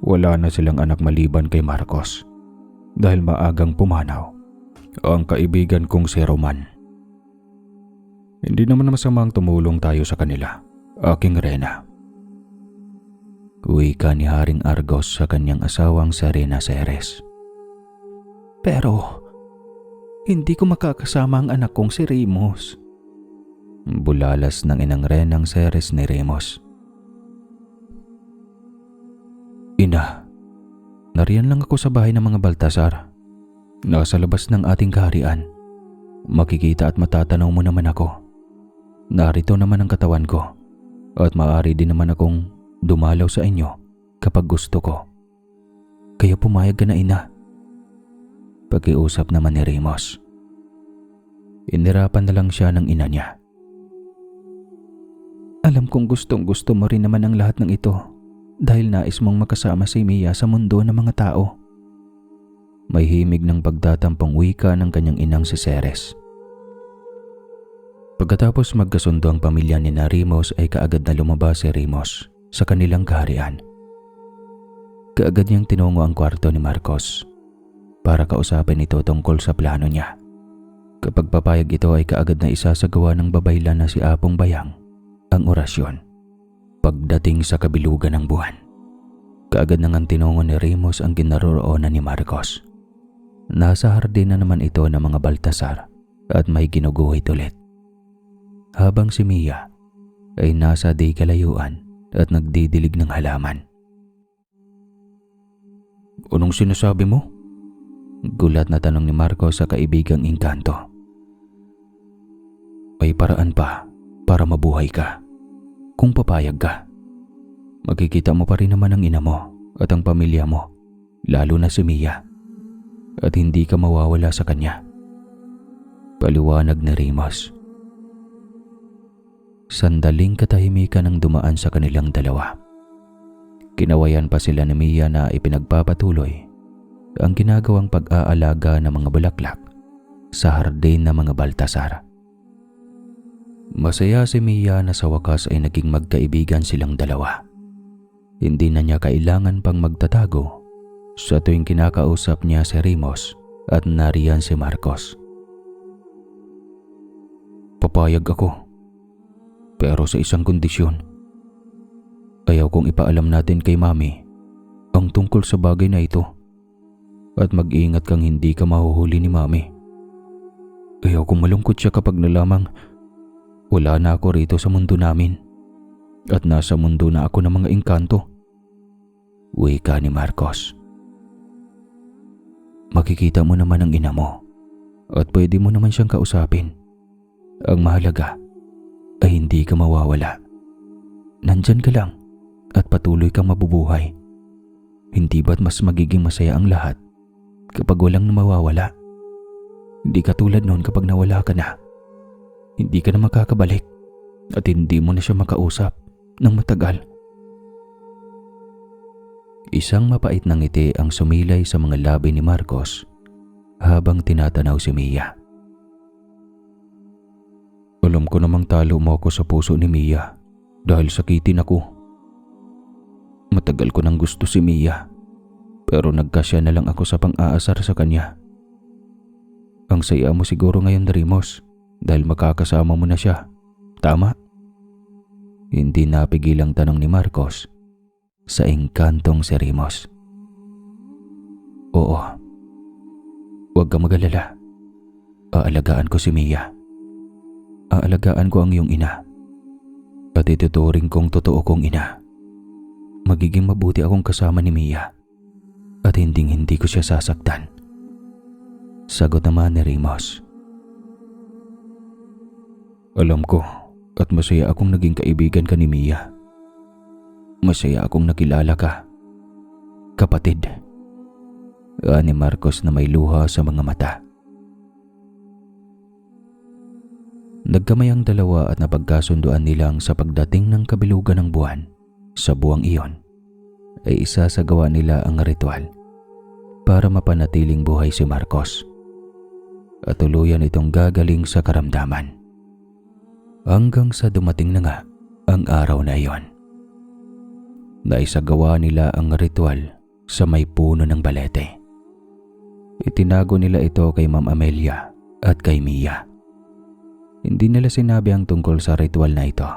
Wala na silang anak maliban kay Marcos dahil maagang pumanaw ang kaibigan kong si Roman. Hindi naman masamang tumulong tayo sa kanila, aking reyna. Wika ni Haring Argos sa kanyang asawang si Rena Ceres. Pero hindi ko makakasama ang anak kong si Rimos. Bulalas ng inang Renang Ceres ni Rimos. Ina, nariyan lang ako sa bahay ng mga Baltasar. Nasa labas ng ating kaharian. Makikita at matatanaw mo naman ako. Narito naman ang katawan ko at maaari din naman akong dumalaw sa inyo kapag gusto ko. Kaya pumayag ka na, ina. Pag-iusap naman ni Rimos. Inirapan na lang siya ng ina niya. Alam kong gustong-gusto mo rin naman ang lahat ng ito dahil nais mong makasama si Mia sa mundo ng mga tao. May himig ng pagtatampang wika ng kanyang inang si Ceres. Pagkatapos magkasundo ang pamilya ni Rimos ay kaagad na lumabas si Rimos sa kanilang kaharian. Kaagad niyang tinungo ang kwarto ni Marcos para kausapin ito tungkol sa plano niya. Kapag papayag ito ay kaagad na isasagawa ng babaylan na si Apong Bayang ang orasyon pagdating sa kabilugan ng buwan. Kaagad nang tinungo ni Rimos ang kinaroroonan ni Marcos. Nasa hardin na naman ito ng mga Baltasar at may ginuguhit ulit. Habang si Mia ay nasa di kalayuan at nagdidilig ng halaman. Anong sinasabi mo? Gulat na tanong ni Marcos sa kaibigang Engkanto. May paraan pa para mabuhay ka. Kung papayag ka, makikita mo pa rin naman ang ina mo at ang pamilya mo, lalo na si Mia. At hindi ka mawawala sa kanya. Paliwanag ni Rimos. Sandaling katahimikan ang dumaan sa kanilang dalawa. Kinawayan pa sila ni Mia na ipinagpapatuloy ang ginagawang pag-aalaga ng mga bulaklak sa hardin ng mga Baltasar. Masaya si Mia na sa wakas ay naging magkaibigan silang dalawa. Hindi na niya kailangan pang magtatago sa tuwing kinakausap niya si Rimos at nariyan si Marcos. Papayag ako, pero sa isang kondisyon. Ayaw kong ipaalam natin kay Mami ang tungkol sa bagay na ito at mag-iingat kang hindi ka mahuhuli ni Mami. Ayaw kong malungkot siya kapag nalamang wala na ako rito sa mundo namin at nasa mundo na ako ng mga engkanto. Wika ni Marcos. Makikita mo naman ang ina mo at pwede mo naman siyang kausapin. Ang mahalaga ay hindi ka mawawala. Nandyan ka lang at patuloy kang mabubuhay. Hindi ba't mas magiging masaya ang lahat kapag walang mawawala? Hindi katulad noon kapag nawala ka na. Hindi ka na makakabalik at hindi mo na siya makausap ng matagal. Isang mapait na ngiti ang sumilay sa mga labi ni Marcos habang tinatanaw si Mia. Alam ko namang talo mo ako sa puso ni Mia dahil sakitin ako. Matagal ko nang gusto si Mia pero nagkasya na lang ako sa pang-aasar sa kanya. Ang saya mo siguro ngayon, Rimos, dahil makakasama mo na siya. Tama? Hindi napigil ang tanong ni Marcos sa engkantong si Rimos. Oo. Huwag ka mag-alala. Aalagaan ko si Mia. Aalagaan ko ang iyong ina. At ituturing kong totoo kong ina. Magiging mabuti akong kasama ni Mia. At hindi ko siya sasaktan. Sagot naman ni Rimos. Alam ko at masaya akong naging kaibigan ka ni Mia. Masaya akong nakilala ka. Kapatid. Ni Marcos na may luha sa mga mata. Nagkamay ang dalawa at napagkasunduan nilang sa pagdating ng kabilugan ng buwan sa buwang iyon ay isasagawa nila ang ritual para mapanatiling buhay si Marcos at tuluyan itong gagaling sa karamdaman. Hanggang sa dumating na nga ang araw na iyon. Naisagawa nila ang ritual sa may puno ng balete. Itinago nila ito kay Ma'am Amelia at kay Mia. Hindi nila sinabi ang tungkol sa ritual na ito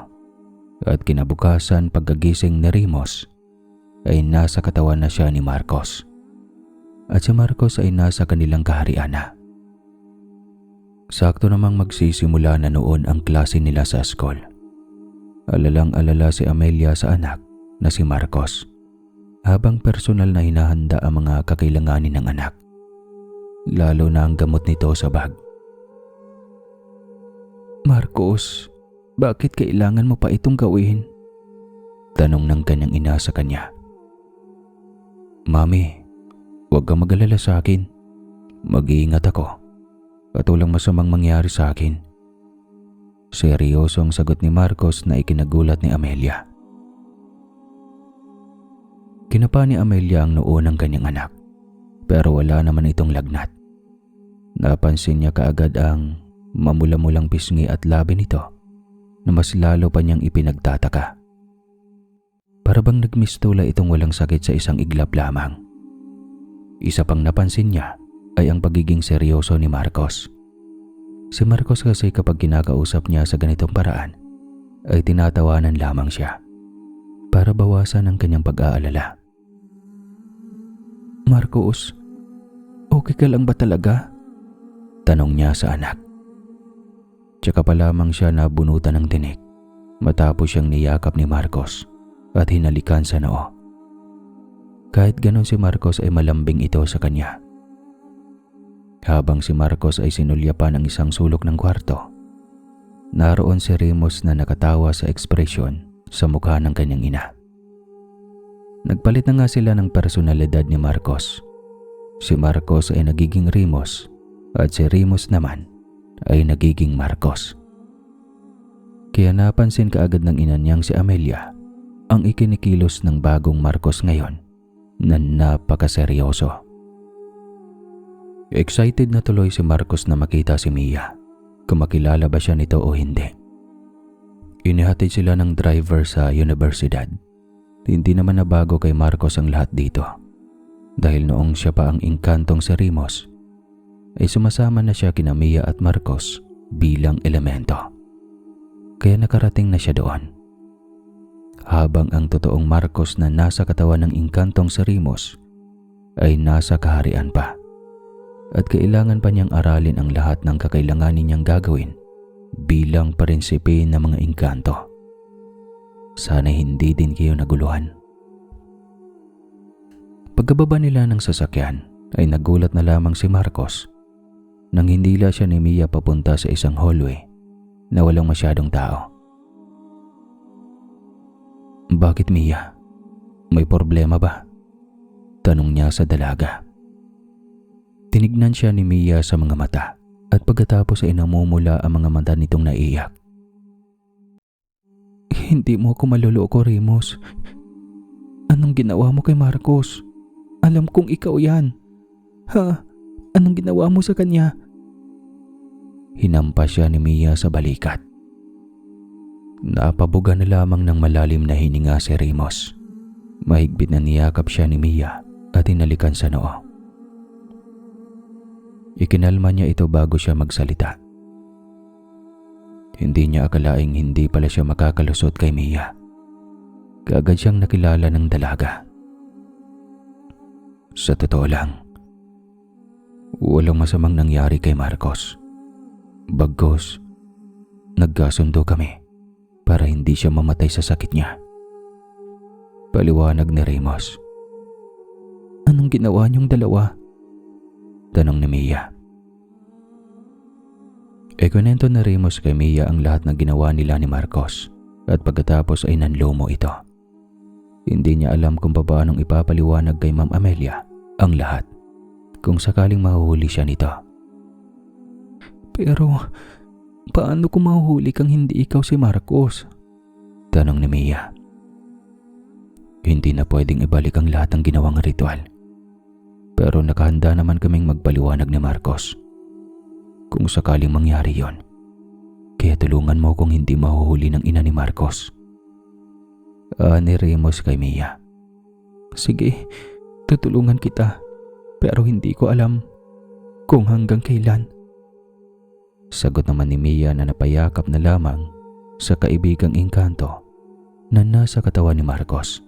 at kinabukasan pagkagising ni Rimos ay nasa katawan na siya ni Marcos at si Marcos ay nasa kanilang kaharian na. Sakto namang magsisimula na noon ang klase nila sa school. Alalang-alala si Amelia sa anak na si Marcos habang personal na hinahanda ang mga kakailanganin ng anak, lalo na ang gamot nito sa bag. Marcos, bakit kailangan mo pa itong gawin? Tanong ng kanyang ina sa kanya. Mami, huwag kang mag-alala sa akin. Mag-iingat ako at walang masamang mangyari sa akin. Seryosong sagot ni Marcos na ikinagulat ni Amelia. Kinapa ni Amelia ang noo ng kanyang anak pero wala naman itong lagnat. Napansin niya kaagad ang mamula-mulang pisngi at labi nito na mas lalo pa niyang ipinagtataka. Para bang nagmistula itong walang sakit sa isang iglap lamang. Isa pang napansin niya ay ang pagiging seryoso ni Marcos. Si Marcos kasi kapag kinakausap niya sa ganitong paraan ay tinatawanan lamang siya para bawasan ang kanyang pag-aalala. Marcos, okay ka lang ba talaga? Tanong niya sa anak. Tsaka pa lamang siya nabunutan ng tinik matapos siyang niyakap ni Marcos at hinalikan sa noo. Kahit ganon si Marcos ay malambing ito sa kanya. Habang si Marcos ay sinulyapan ng isang sulok ng kwarto, naroon si Rimos na nakatawa sa ekspresyon sa mukha ng kanyang ina. Nagpalit na nga sila ng personalidad ni Marcos. Si Marcos ay nagiging Rimos at si Rimos naman ay nagiging Marcos. Kaya napansin kaagad ng ina niyang si Amelia ang ikinikilos ng bagong Marcos ngayon na napakaseryoso. Excited na tuloy si Marcos na makita si Mia kung makilala ba siya nito o hindi. Inihatid sila ng driver sa universidad. Hindi naman nabago kay Marcos ang lahat dito dahil noong siya pa ang engkantong si Rimos ay sumasama na siya kina Mia at Marcos bilang elemento. Kaya nakarating na siya doon. Habang ang totoong Marcos na nasa katawan ng engkantong si Rimos ay nasa kaharian pa. At kailangan pa niyang aralin ang lahat ng kakailanganin niyang gagawin bilang prinsipe ng mga engkanto. Sana hindi din kayo naguluhan. Pagkababa nila ng sasakyan ay nagulat na lamang si Marcos nang hindila siya ni Mia papunta sa isang hallway na walang masyadong tao. Bakit, Mia? May problema ba? Tanong niya sa dalaga. Tinignan siya ni Mia sa mga mata at pagkatapos ay namumula ang mga mata nitong naiiyak. Hindi mo ako maluloko, Rimos. Anong ginawa mo kay Marcos? Alam kong ikaw yan. Ha? Anong ginawa mo sa kanya? Hinampas siya ni Mia sa balikat. Napabuga na lamang ng malalim na hininga si Rimos. Mahigpit na niyakap siya ni Mia at hinalikan sa noo. Ikinalma niya ito bago siya magsalita. Hindi niya akalaing hindi pala siya makakalusot kay Mia. Kaagad siyang nakilala ng dalaga. Sa totoo lang, Walang masamang nangyari kay Marcos. Bagkus, nagkasundo kami para hindi siya mamatay sa sakit niya. Paliwanag ni Ramos. Anong ginawa niyong dalawa? Tanong ni Mia. Ikunento na Ramos kay Mia ang lahat ng ginawa nila ni Marcos at pagkatapos ay nanlumo ito. Hindi niya alam kung paanong ipapaliwanag kay Ma'am Amelia ang lahat kung sakaling mahuhuli siya nito. Pero paano ko mahuhuli kang hindi ikaw si Marcos? Tanong ni Mia. Hindi na pwedeng ibalik ang lahat ng ginawang ritual. Pero nakahanda naman kaming magpaliwanag ni Marcos kung sakaling mangyari yon. Kaya tulungan mo kung hindi mahuhuli ng ina ni Marcos. Ni Ramos kay Mia. Sige, tutulungan kita. Pero hindi ko alam kung hanggang kailan. Sagot naman ni Mia na napayakap na lamang sa kaibigang engkanto na nasa katawan ni Marcos.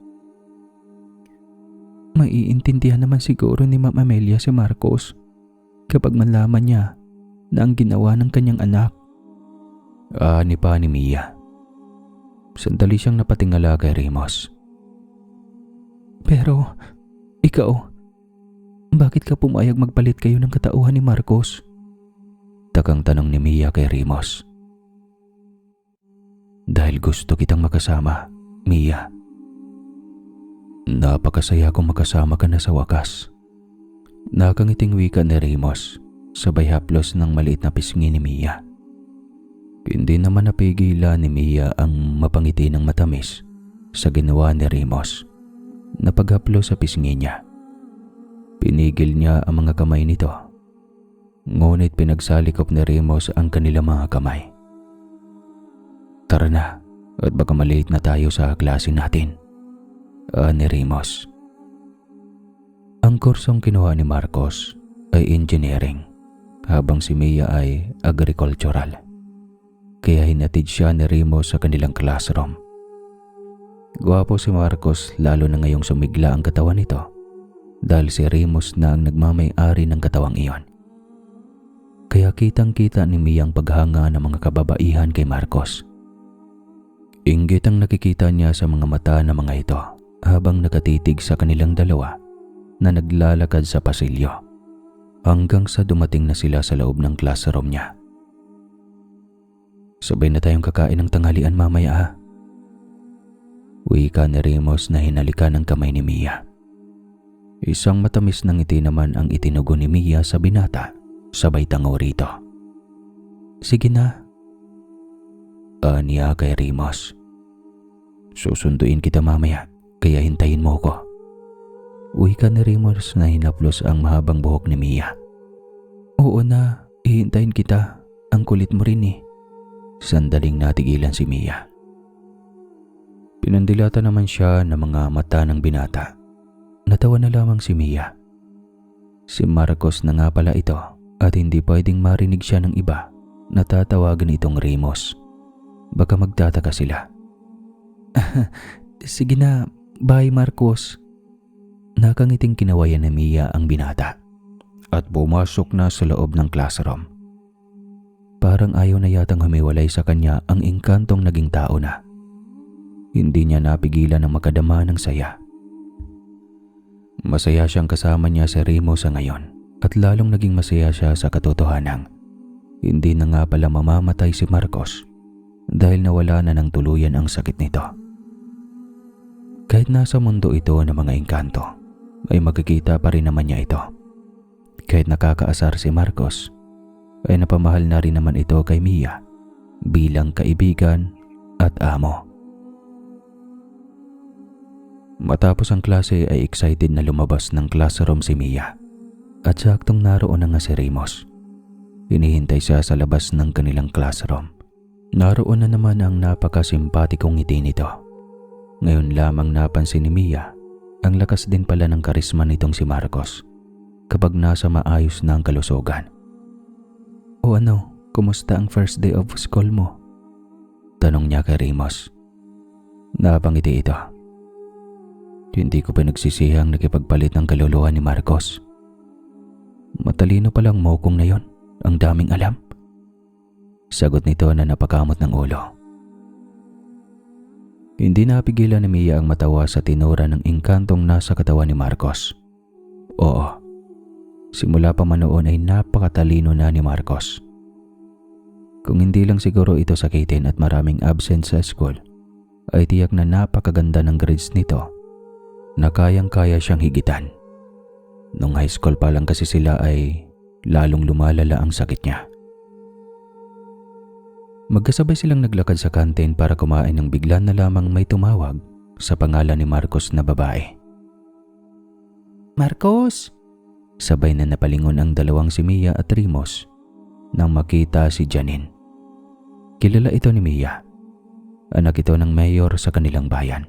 Maiintindihan naman siguro ni Ma'am Amelia si Marcos kapag malaman niya na ang ginawa ng kanyang anak. Ni pa ni Mia. Sandali siyang napatingala kay Ramos. Pero, ikaw, bakit ka pumayag magpalit kayo ng katauhan ni Marcos? Takang tanong ni Mia kay Ramos. Dahil gusto kitang makasama, Mia. Napakasaya kong makasama ka na sa wakas. Nakangiting wika ni Ramos, sabay haplos ng maliit na pisngi ni Mia. Hindi naman napigilan ni Mia ang mapangiti ng matamis sa ginawa ni Ramos na paghaplos sa pisngi niya. Pinigil niya ang mga kamay nito, ngunit pinagsalikop ni Ramos ang kanilang mga kamay. Tara na, at baka malate na tayo sa klase natin. Ni Ramos. Ang kursong kinuha ni Marcos ay engineering, habang si Mia ay agricultural. Kaya hinatid siya ni Ramos sa kanilang classroom. Gwapo si Marcos lalo na ngayong sumigla ang katawan nito dahil si Ramos na ang nagmamay-ari ng katawang iyon. Kaya kitang-kita ni Mia ang paghanga ng mga kababaihan kay Marcos. Inggit ang nakikita niya sa mga mata ng mga ito habang nakatitig sa kanilang dalawa na naglalakad sa pasilyo hanggang sa dumating na sila sa loob ng classroom niya. Sabay na tayong kakain ng tanghalian mamaya. Wika ni Ramos na hinalikan ng kamay ni Mia. Isang matamis na ngiti naman ang itinugo ni Mia sa binata, sabay tango rito. Sige na. Niya kay Ramos. Susunduin kita mamaya, kaya hintayin mo ko. Wika ni Ramos na hinaplos ang mahabang buhok ni Mia. Oo na, ihintayin kita. Ang kulit mo rin eh. Sandaling natigilan si Mia. Pinandilata naman siya ng mga mata ng binata. Natawa na lamang si Mia. Si Marcos na nga pala ito at hindi pwedeng marinig siya ng iba na tatawagan itong Ramos. Baka magtataka sila. Sige na, bye Marcos. Nakangiting kinawayan ni Mia ang binata at pumasok na sa loob ng classroom. Parang ayaw na yatang humiwalay sa kanya ang engkantong naging tao na. Hindi niya napigilan ang makadama ng saya. Masaya siyang kasama niya si Ramos sa ngayon at lalong naging masaya siya sa katotohanang hindi na nga pala mamamatay si Marcos dahil nawala na ng tuluyan ang sakit nito. Kahit nasa mundo ito ng mga engkanto, ay magkikita pa rin naman niya ito. Kahit nakakaasar si Marcos, ay napamahal na rin naman ito kay Mia bilang kaibigan at amo. Matapos ang klase ay excited na lumabas ng classroom si Mia at saktong naroon na nga si Ramos. Hinihintay siya sa labas ng kanilang classroom. Naroon na naman ang napakasimpatikong ngiti nito. Ngayon lamang napansin ni Mia ang lakas din pala ng karisma nitong si Marcos kapag nasa maayos na ang kalusugan. O ano, kumusta ang first day of school mo? Tanong niya kay Ramos. Napangiti ito. Hindi ko pa nagsisihang nakipagpalit ng kaluluwa ni Marcos. Matalino palang mokong na yon. Ang daming alam. Sagot nito na napakamot ng ulo. Hindi napigilan ni Mia ang matawa sa tinura ng engkantong nasa katawan ni Marcos. Oo, simula pa man noon ay napakatalino na ni Marcos. Kung hindi lang siguro ito sakitin at maraming absent sa school, ay tiyak na napakaganda ng grades nito na kayang-kaya siyang higitan. Nung high school pa lang kasi sila ay lalong lumalala ang sakit niya. Magkasabay silang naglakad sa kantin para kumain nang bigla na lamang may tumawag sa pangalan ni Marcos na babae. Marcos! Sabay na napalingon ang dalawang si Mia at Rimos nang makita si Janine. Kilala ito ni Mia. Anak ito ng mayor sa kanilang bayan.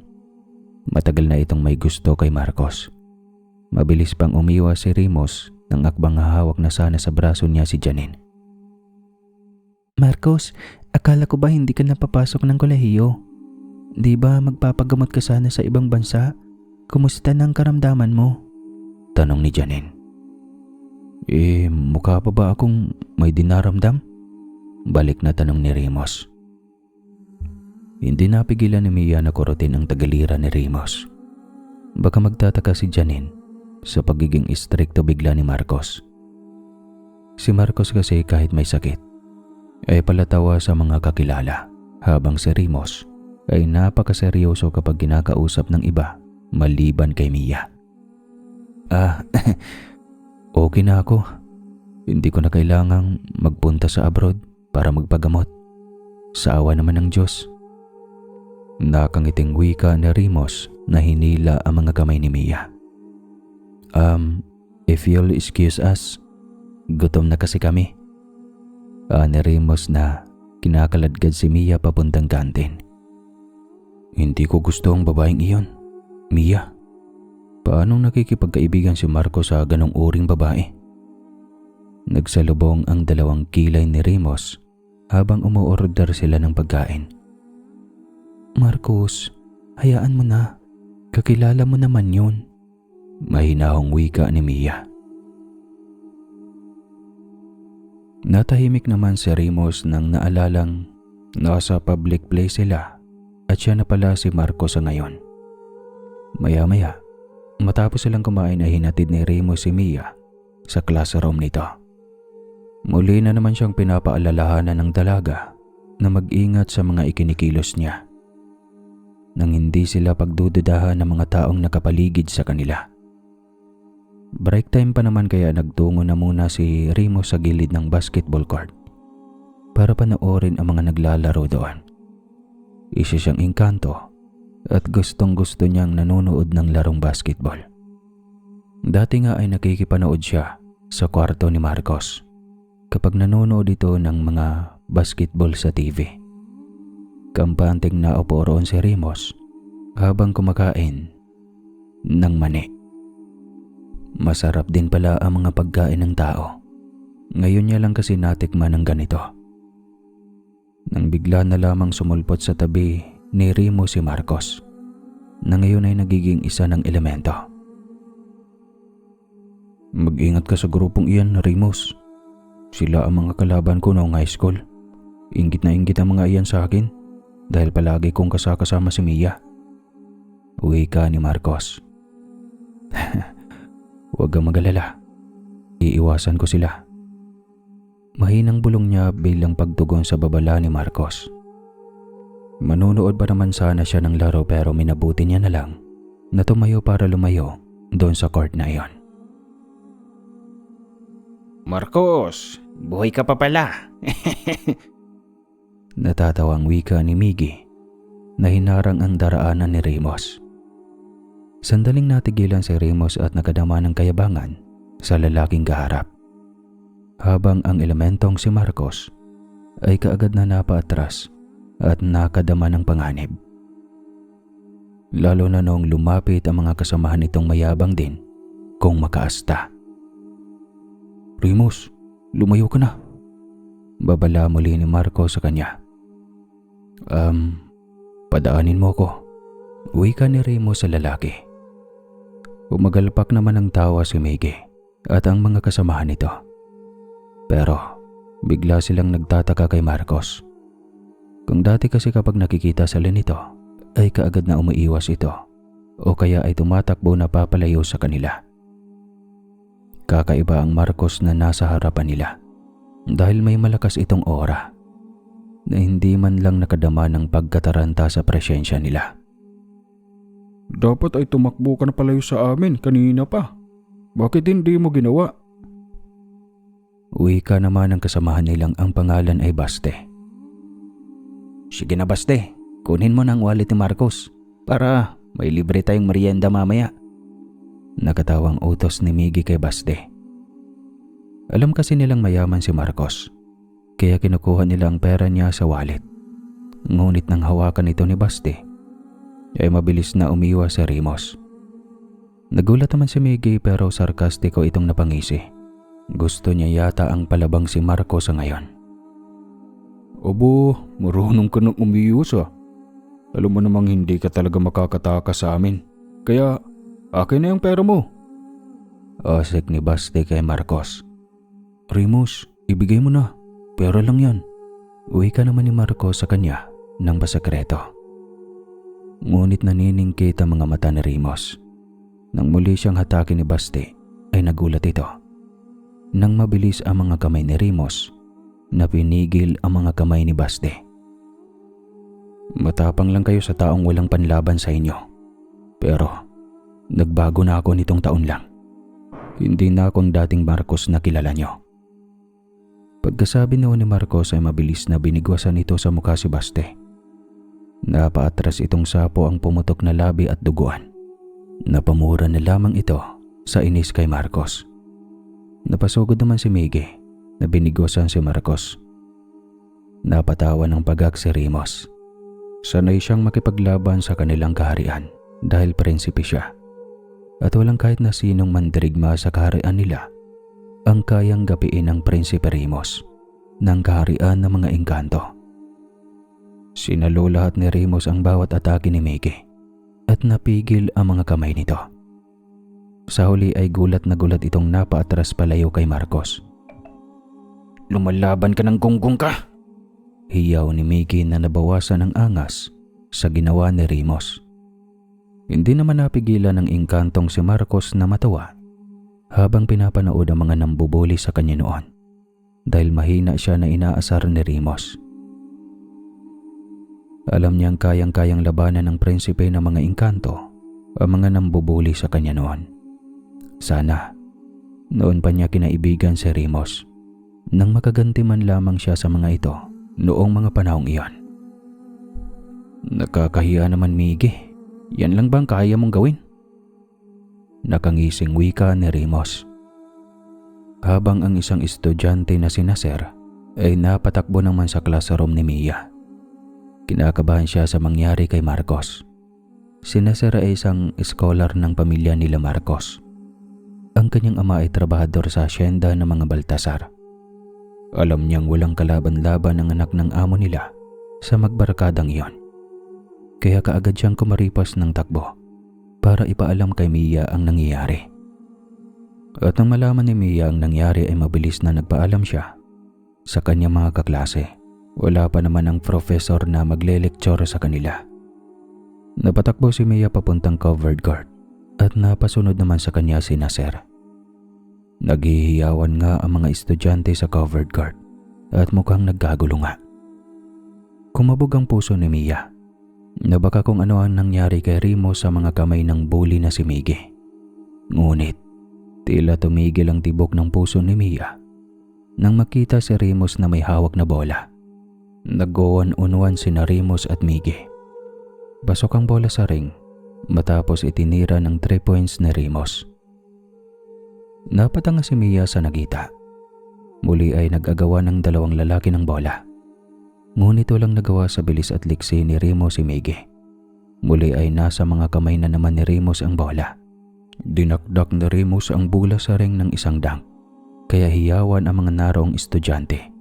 Matagal na itong may gusto kay Marcos. Mabilis pang umiwas si Rimos nang akbang hahawak na sana sa braso niya si Janine. Marcos, akala ko ba hindi ka napapasok ng kolehiyo? Di ba magpapagamot ka sana sa ibang bansa? Kumusta na ang karamdaman mo? Tanong ni Janine. Mukha pa ba akong may dinaramdam? Balik na tanong ni Rimos. Hindi napigilan ni Mia na kurutin ang tagalira ni Rimos. Baka magtataka si Janine sa pagiging istrikto bigla ni Marcos. Si Marcos kasi kahit may sakit ay palatawa sa mga kakilala, habang si Rimos ay napakaseryoso kapag kinakausap ng iba maliban kay Mia. Okay na ako. Hindi ko na kailangang magpunta sa abroad para magpagamot. Sa awa naman ng Diyos. Nakangiting wika ni Rimos na hinila ang mga kamay ni Mia. If you'll excuse us, gutom na kasi kami. Ni Rimos na kinakaladkad si Mia papuntang kantin. Hindi ko gusto ang babaeng iyon. Mia, paanong nakikipagkaibigan si Marco sa ganong uring babae? Nagsalubong ang dalawang kilay ni Rimos habang umuorder sila ng pagkain. Marcos, hayaan mo na. Kakilala mo naman yun. Mahinahong wika ni Mia. Natahimik naman si Rimos nang naalalang nasa public place sila at siya na pala si Marco sa ngayon. Maya-maya, matapos silang kumain ay hinatid ni Rimos si Mia sa classroom nito. Muli na naman siyang pinapaalalahanan ng dalaga na mag-ingat sa mga ikinikilos niya nang hindi sila pagdududahan ng mga taong nakapaligid sa kanila. Break time pa naman kaya nagtungo na muna si Rimos sa gilid ng basketball court para panoorin ang mga naglalaro doon. Isa siyang engkanto at gustong-gusto niyang nanonood ng larong basketball. Dati nga ay nakikipanood siya sa kwarto ni Marcos kapag nanonood ito ng mga basketball sa TV. Kampanteng naupo roon si Rimos habang kumakain ng mani. Masarap din pala ang mga pagkain ng tao. Ngayon niya lang kasi natikman ng ganito. Nang bigla na lamang sumulpot sa tabi ni Rimos si Marcos, na ngayon ay nagiging isa ng elemento. Mag-ingat ka sa grupong iyan, Rimos. Sila ang mga kalaban ko noong high school. Inggit na inggit ang mga iyan sa akin dahil palagi kong kasama si Mia. Wika ni Marcos. Huwag kang mag-alala. Iiwasan ko sila. Mahinang bulong niya bilang pagtugon sa babala ni Marcos. Manunood pa naman sana siya ng laro pero minabuti niya na lang na tumayo para lumayo doon sa court na iyon. Marcos, buhay ka pa pala. Natatawang wika ni Miggy na hinarang ang daraanan ni Rimos. Sandaling natigilan si Rimos at nakadama ng kayabangan sa lalaking kaharap. Habang ang elementong si Marcos ay kaagad na napaatras at nakadama ng panganib. Lalo na noong lumapit ang mga kasamahan nitong mayabang din kung makaasta. Rimos, lumayo ka na. Babala muli ni Marcos sa kanya. Padaanin mo ko. Wika ni Rimos sa lalaki. Umagalpak naman ng tawa si Miggy at ang mga kasamahan nito. Pero bigla silang nagtataka kay Marcos. Kung dati kasi kapag nakikita sila nito ay kaagad na umiiwas ito o kaya ay tumatakbo na papalayo sa kanila. Kakaiba ang Marcos na nasa harapan nila dahil may malakas itong aura na hindi man lang nakadama ng pagkataranta sa presensya nila. Dapat ay tumakbo ka na palayo sa amin kanina pa. Bakit hindi mo ginawa? Wika naman ng kasamahan nilang ang pangalan ay Baste. Sige na Baste, kunin mo ng wallet ni Marcos para may libre tayong merienda mamaya. Nakatawang utos ni Miggy kay Baste. Alam kasi nilang mayaman si Marcos, kaya kinukuha nila ang pera niya sa wallet. Ngunit nang hawakan ito ni Baste, ay mabilis na umiwas si Rimos. Nagulat naman si Miggy pero sarkastiko itong napangisi. Gusto niya yata ang palabang si Marcos sa ngayon. Abo, marunong ka nang umiwas ah. Alam mo namang hindi ka talaga makakatakas sa amin. Kaya, akin na yung pera mo. Asik ni Baste kay Marcos. Rimos, ibigay mo na. Pera lang yan. Wika naman ni Marcos sa kanya ng pasekreto. Ngunit naniningkit ang mga mata ni Rimos. Nang muli siyang hatakin ni Baste ay nagulat ito. Nang mabilis ang mga kamay ni Rimos na pinigil ang mga kamay ni Baste. Matapang lang kayo sa taong walang panlaban sa inyo. Pero nagbago na ako nitong taon lang. Hindi na akong dating Marcos na kilala nyo. Pagkasabi noon ni Marcos ay mabilis na binigwasan ito sa mukha si Baste. Napaatras itong sapo ang pumutok na labi at duguan. Napamura na lamang ito sa inis kay Marcos. Napasugod naman si Miggy na binigwasan si Marcos. Napatawa ng pagak si Rimos. Sanay siyang makipaglaban sa kanilang kaharian dahil prinsipe siya. At walang kahit na sinong mandirigma sa kaharian nila ang kayang gapiin ng Prinsipe Rimos ng kaharian ng mga engkanto. Sinalo lahat ni Rimos ang bawat atake ni Miggy at napigil ang mga kamay nito. Sa huli ay gulat na gulat itong napaatras palayo kay Marcos. Lumalaban ka ng gonggong ka! Hiyaw ni Miggy na nabawasan ng angas sa ginawa ni Rimos. Hindi naman napigilan ng engkantong si Marcos na matawa habang pinapanood ang mga nambubuli sa kanya noon dahil mahina siya na inaasar ni Rimos. Alam niyang kayang-kayang labanan ng prinsipe ng mga engkanto ang mga nambubuli sa kanya noon. Sana, noon pa niya kinaibigan si Rimos nang makaganti man lamang siya sa mga ito noong mga panahong iyon. Nakakahiya naman Miggy, yan lang bang kaya mong gawin? Nakangising wika ni Rimos. Habang ang isang estudyante na si Nasser ay napatakbo naman sa classroom ni Mia. Kinakabahan siya sa mangyari kay Marcos. Si Nasser ay isang scholar ng pamilya nila Marcos. Ang kanyang ama ay trabahador sa asyenda ng mga Baltasar. Alam niyang walang kalaban-laban ang anak ng amo nila sa magbarkadang iyon. Kaya kaagad siyang kumaripas ng takbo para ipaalam kay Mia ang nangyayari. At nang malaman ni Mia ang nangyari ay mabilis na nagpaalam siya sa kanyang mga kaklase. Wala pa naman ang professor na magle-lecture sa kanila. Napatakbo si Mia papuntang covered court at napasunod naman sa kanya si Nasser. Naghihiyawan nga ang mga estudyante sa covered court at mukhang nagkagulo nga. Kumabog ang puso ni Mia na baka kung ano ang nangyari kay Rimos sa mga kamay ng bully na si Miggy. Ngunit tila tumigil ang tibok ng puso ni Mia nang makita si Rimos na may hawak na bola. Nag-uwan-unwan sina Rimos at Miggy. Pasok ang bola sa ring matapos itinira ng 3 points ni Rimos. Napatanga si Mia sa nagita. Muli ay nag-agawa ng 2 lalaki ng bola. Ngunit walang nagawa sa bilis at liksi ni Rimos si Miggy. Muli ay nasa mga kamay na naman ni Rimos ang bola. Dinakdak ni Rimos ang bola sa ring ng isang dunk. Kaya hiyawan ang mga naroong estudyante,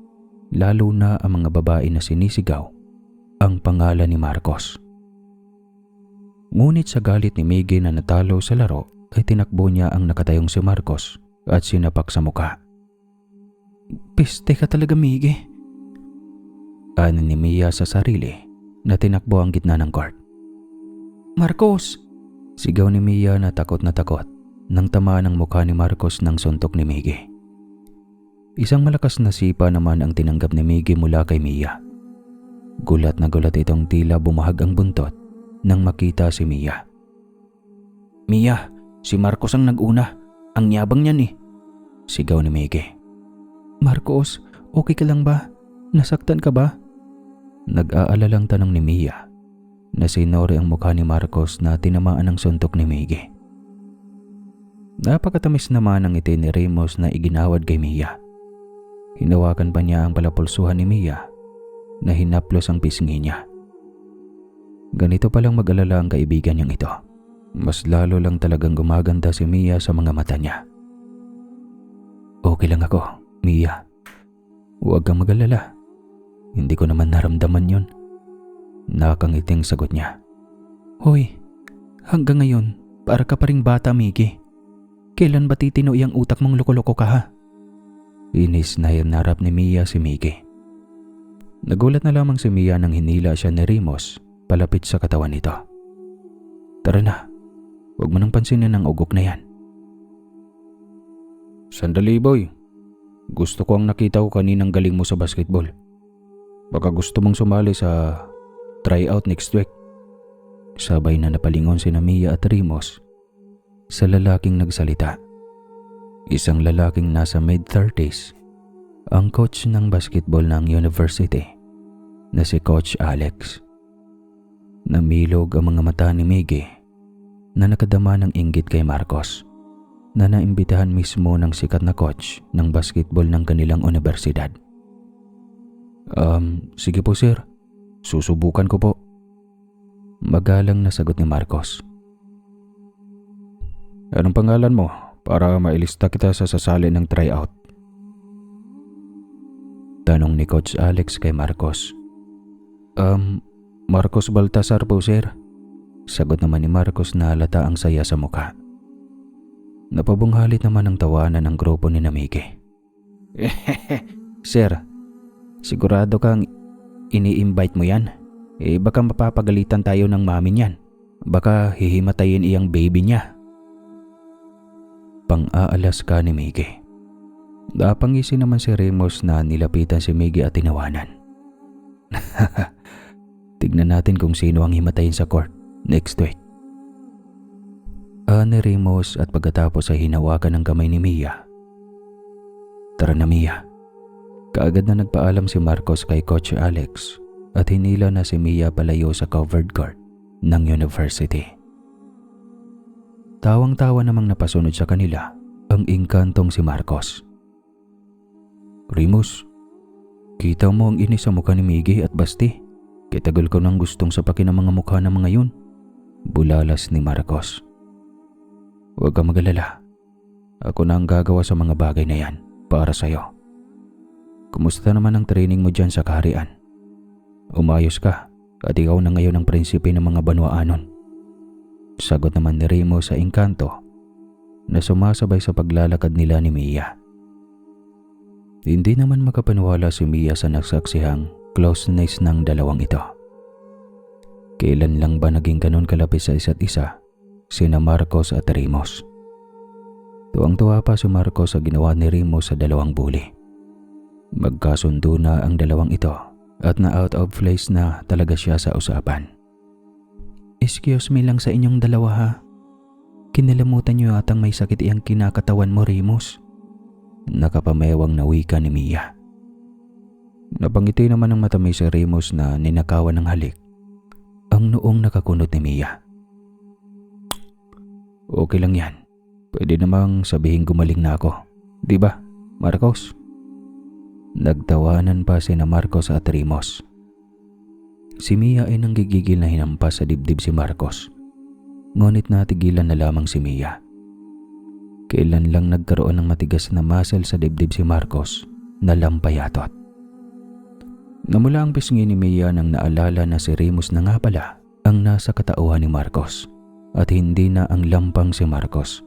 lalo na ang mga babae na sinisigaw ang pangalan ni Marcos. Ngunit sa galit ni Miggy na natalo sa laro ay tinakbo niya ang nakatayong si Marcos at sinapak sa muka. Piste ka talaga, Miggy. Ano ni Mia sa sarili na tinakbo ang gitna ng court. Marcos! Sigaw ni Mia na takot nang tamaan ang mukha ni Marcos ng suntok ni Miggy. Isang malakas na sipa naman ang tinanggap ni Miggy mula kay Mia. Gulat na gulat itong tila bumahag ang buntot nang makita si Mia. Mia, si Marcos ang nag-una. Ang yabang niyan eh. Sigaw ni Miggy. Marcos, okay ka lang ba? Nasaktan ka ba? Nag-aalalang tanong ni Mia na sinori ang mukha ni Marcos na tinamaan ng suntok ni Miggy. Napakatamis naman ang ngiti ni Remus na iginawad kay Mia. Hinawakan pa niya ang palapulsuhan ni Mia na hinaplos ang pisngi niya. Ganito palang mag-alala ang kaibigan niyang ito. Mas lalo lang talagang gumaganda si Mia sa mga mata niya. Okay lang ako, Mia. Huwag kang mag-alala. Hindi ko naman naramdaman yun. Nakangiting sagot niya. Hoy, hanggang ngayon, para ka pa ring bata, Miggy. Kailan ba titino iyang utak mong loko-loko ka ha? Inis na hinarap ni Mia si Miggy. Nagulat na lamang si Mia nang hinila siya ni Remus palapit sa katawan nito. Tara na, huwag mo nang pansinin ang ugok na yan. Sandali boy, gusto ko ang nakita ko kaninang galing mo sa basketball. Baka gusto mong sumali sa tryout next week. Sabay na napalingon si Mia at Remus sa lalaking nagsalita. Isang lalaking nasa mid-30s, ang coach ng basketball ng university na si Coach Alex. Namilog ang mga mata ni Miggy na nakadama ng inggit kay Marcos na naimbitahan mismo ng sikat na coach ng basketball ng kanilang universidad. Sige po sir, susubukan ko po. Magalang na sagot ni Marcos. Anong pangalan mo para mailista kita sa sasali ng tryout? Tanong ni Coach Alex kay Marcos. Marcos Baltasar po sir. Sagot naman ni Marcos na halata ang saya sa mukha. Napabunghalit naman ang tawanan ng grupo ni Miggy. Sir, sigurado kang ini-invite mo yan? Baka mapapagalitan tayo ng mami niyan. Baka hihimatayin iyang baby niya. Pang-aalas ka ni Miggy. Napangisi naman si Remus na nilapitan si Miggy at tinawanan. Tignan natin kung sino ang himatayin sa court next week. Ni Remus at pagkatapos ay hinawakan ng kamay ni Mia. Tara na Mia. Kaagad na nagpaalam si Marcos kay Coach Alex at hinila na si Mia palayo sa covered court ng university. Tawang-tawa namang napasunod sa kanila ang engkantong si Marcos. Remus, kita mo ang inis sa mukha ni Miggy at Basti. Kitagal ko nang gustong sapakin ang mga mukha ng mga yun. Bulalas ni Marcos. Huwag kang mag-alala. Ako na ang gagawa sa mga bagay na yan para sa'yo. Kumusta naman ang training mo dyan sa kaharian? Umayos ka at ikaw na ngayon ang prinsipe ng mga Banwaanon. Sagot naman ni Remus sa engkanto na sumasabay sa paglalakad nila ni Mia. Hindi naman makapaniwala si Mia sa nasaksihang closeness ng dalawang ito. Kailan lang ba naging ganun kalapit sa isa't isa sina Marcos at Remus? Tuwang-tuwa pa si Marcos sa ginawa ni Remus sa dalawang bully. Magkasundo na ang dalawang ito at na out of place na talaga siya sa usapan. Excuse me lang sa inyong dalawa ha. Kinalimutan niyo atang may sakit iyang kinakatawan mo, Remus. Nakapamewang na wika ni Mia. Napangiti naman ng matamis si Remus na ninakawan ng halik ang noong nakakunot ni Mia. Okay lang yan. Pwede namang sabihin gumaling na ako. Di ba, Marcos? Nagtawanan pa sina Marcos at Remus. Si Mia ay nanggigigil na hinampas sa dibdib si Marcos. Ngunit natigilan na lamang si Mia. Kailan lang nagkaroon ng matigas na muscle sa dibdib si Marcos na lampayatot. Namula ang pisngi ni Mia nang naalala na si Remus na nga pala ang nasa katauhan ni Marcos at hindi na ang lampang si Marcos.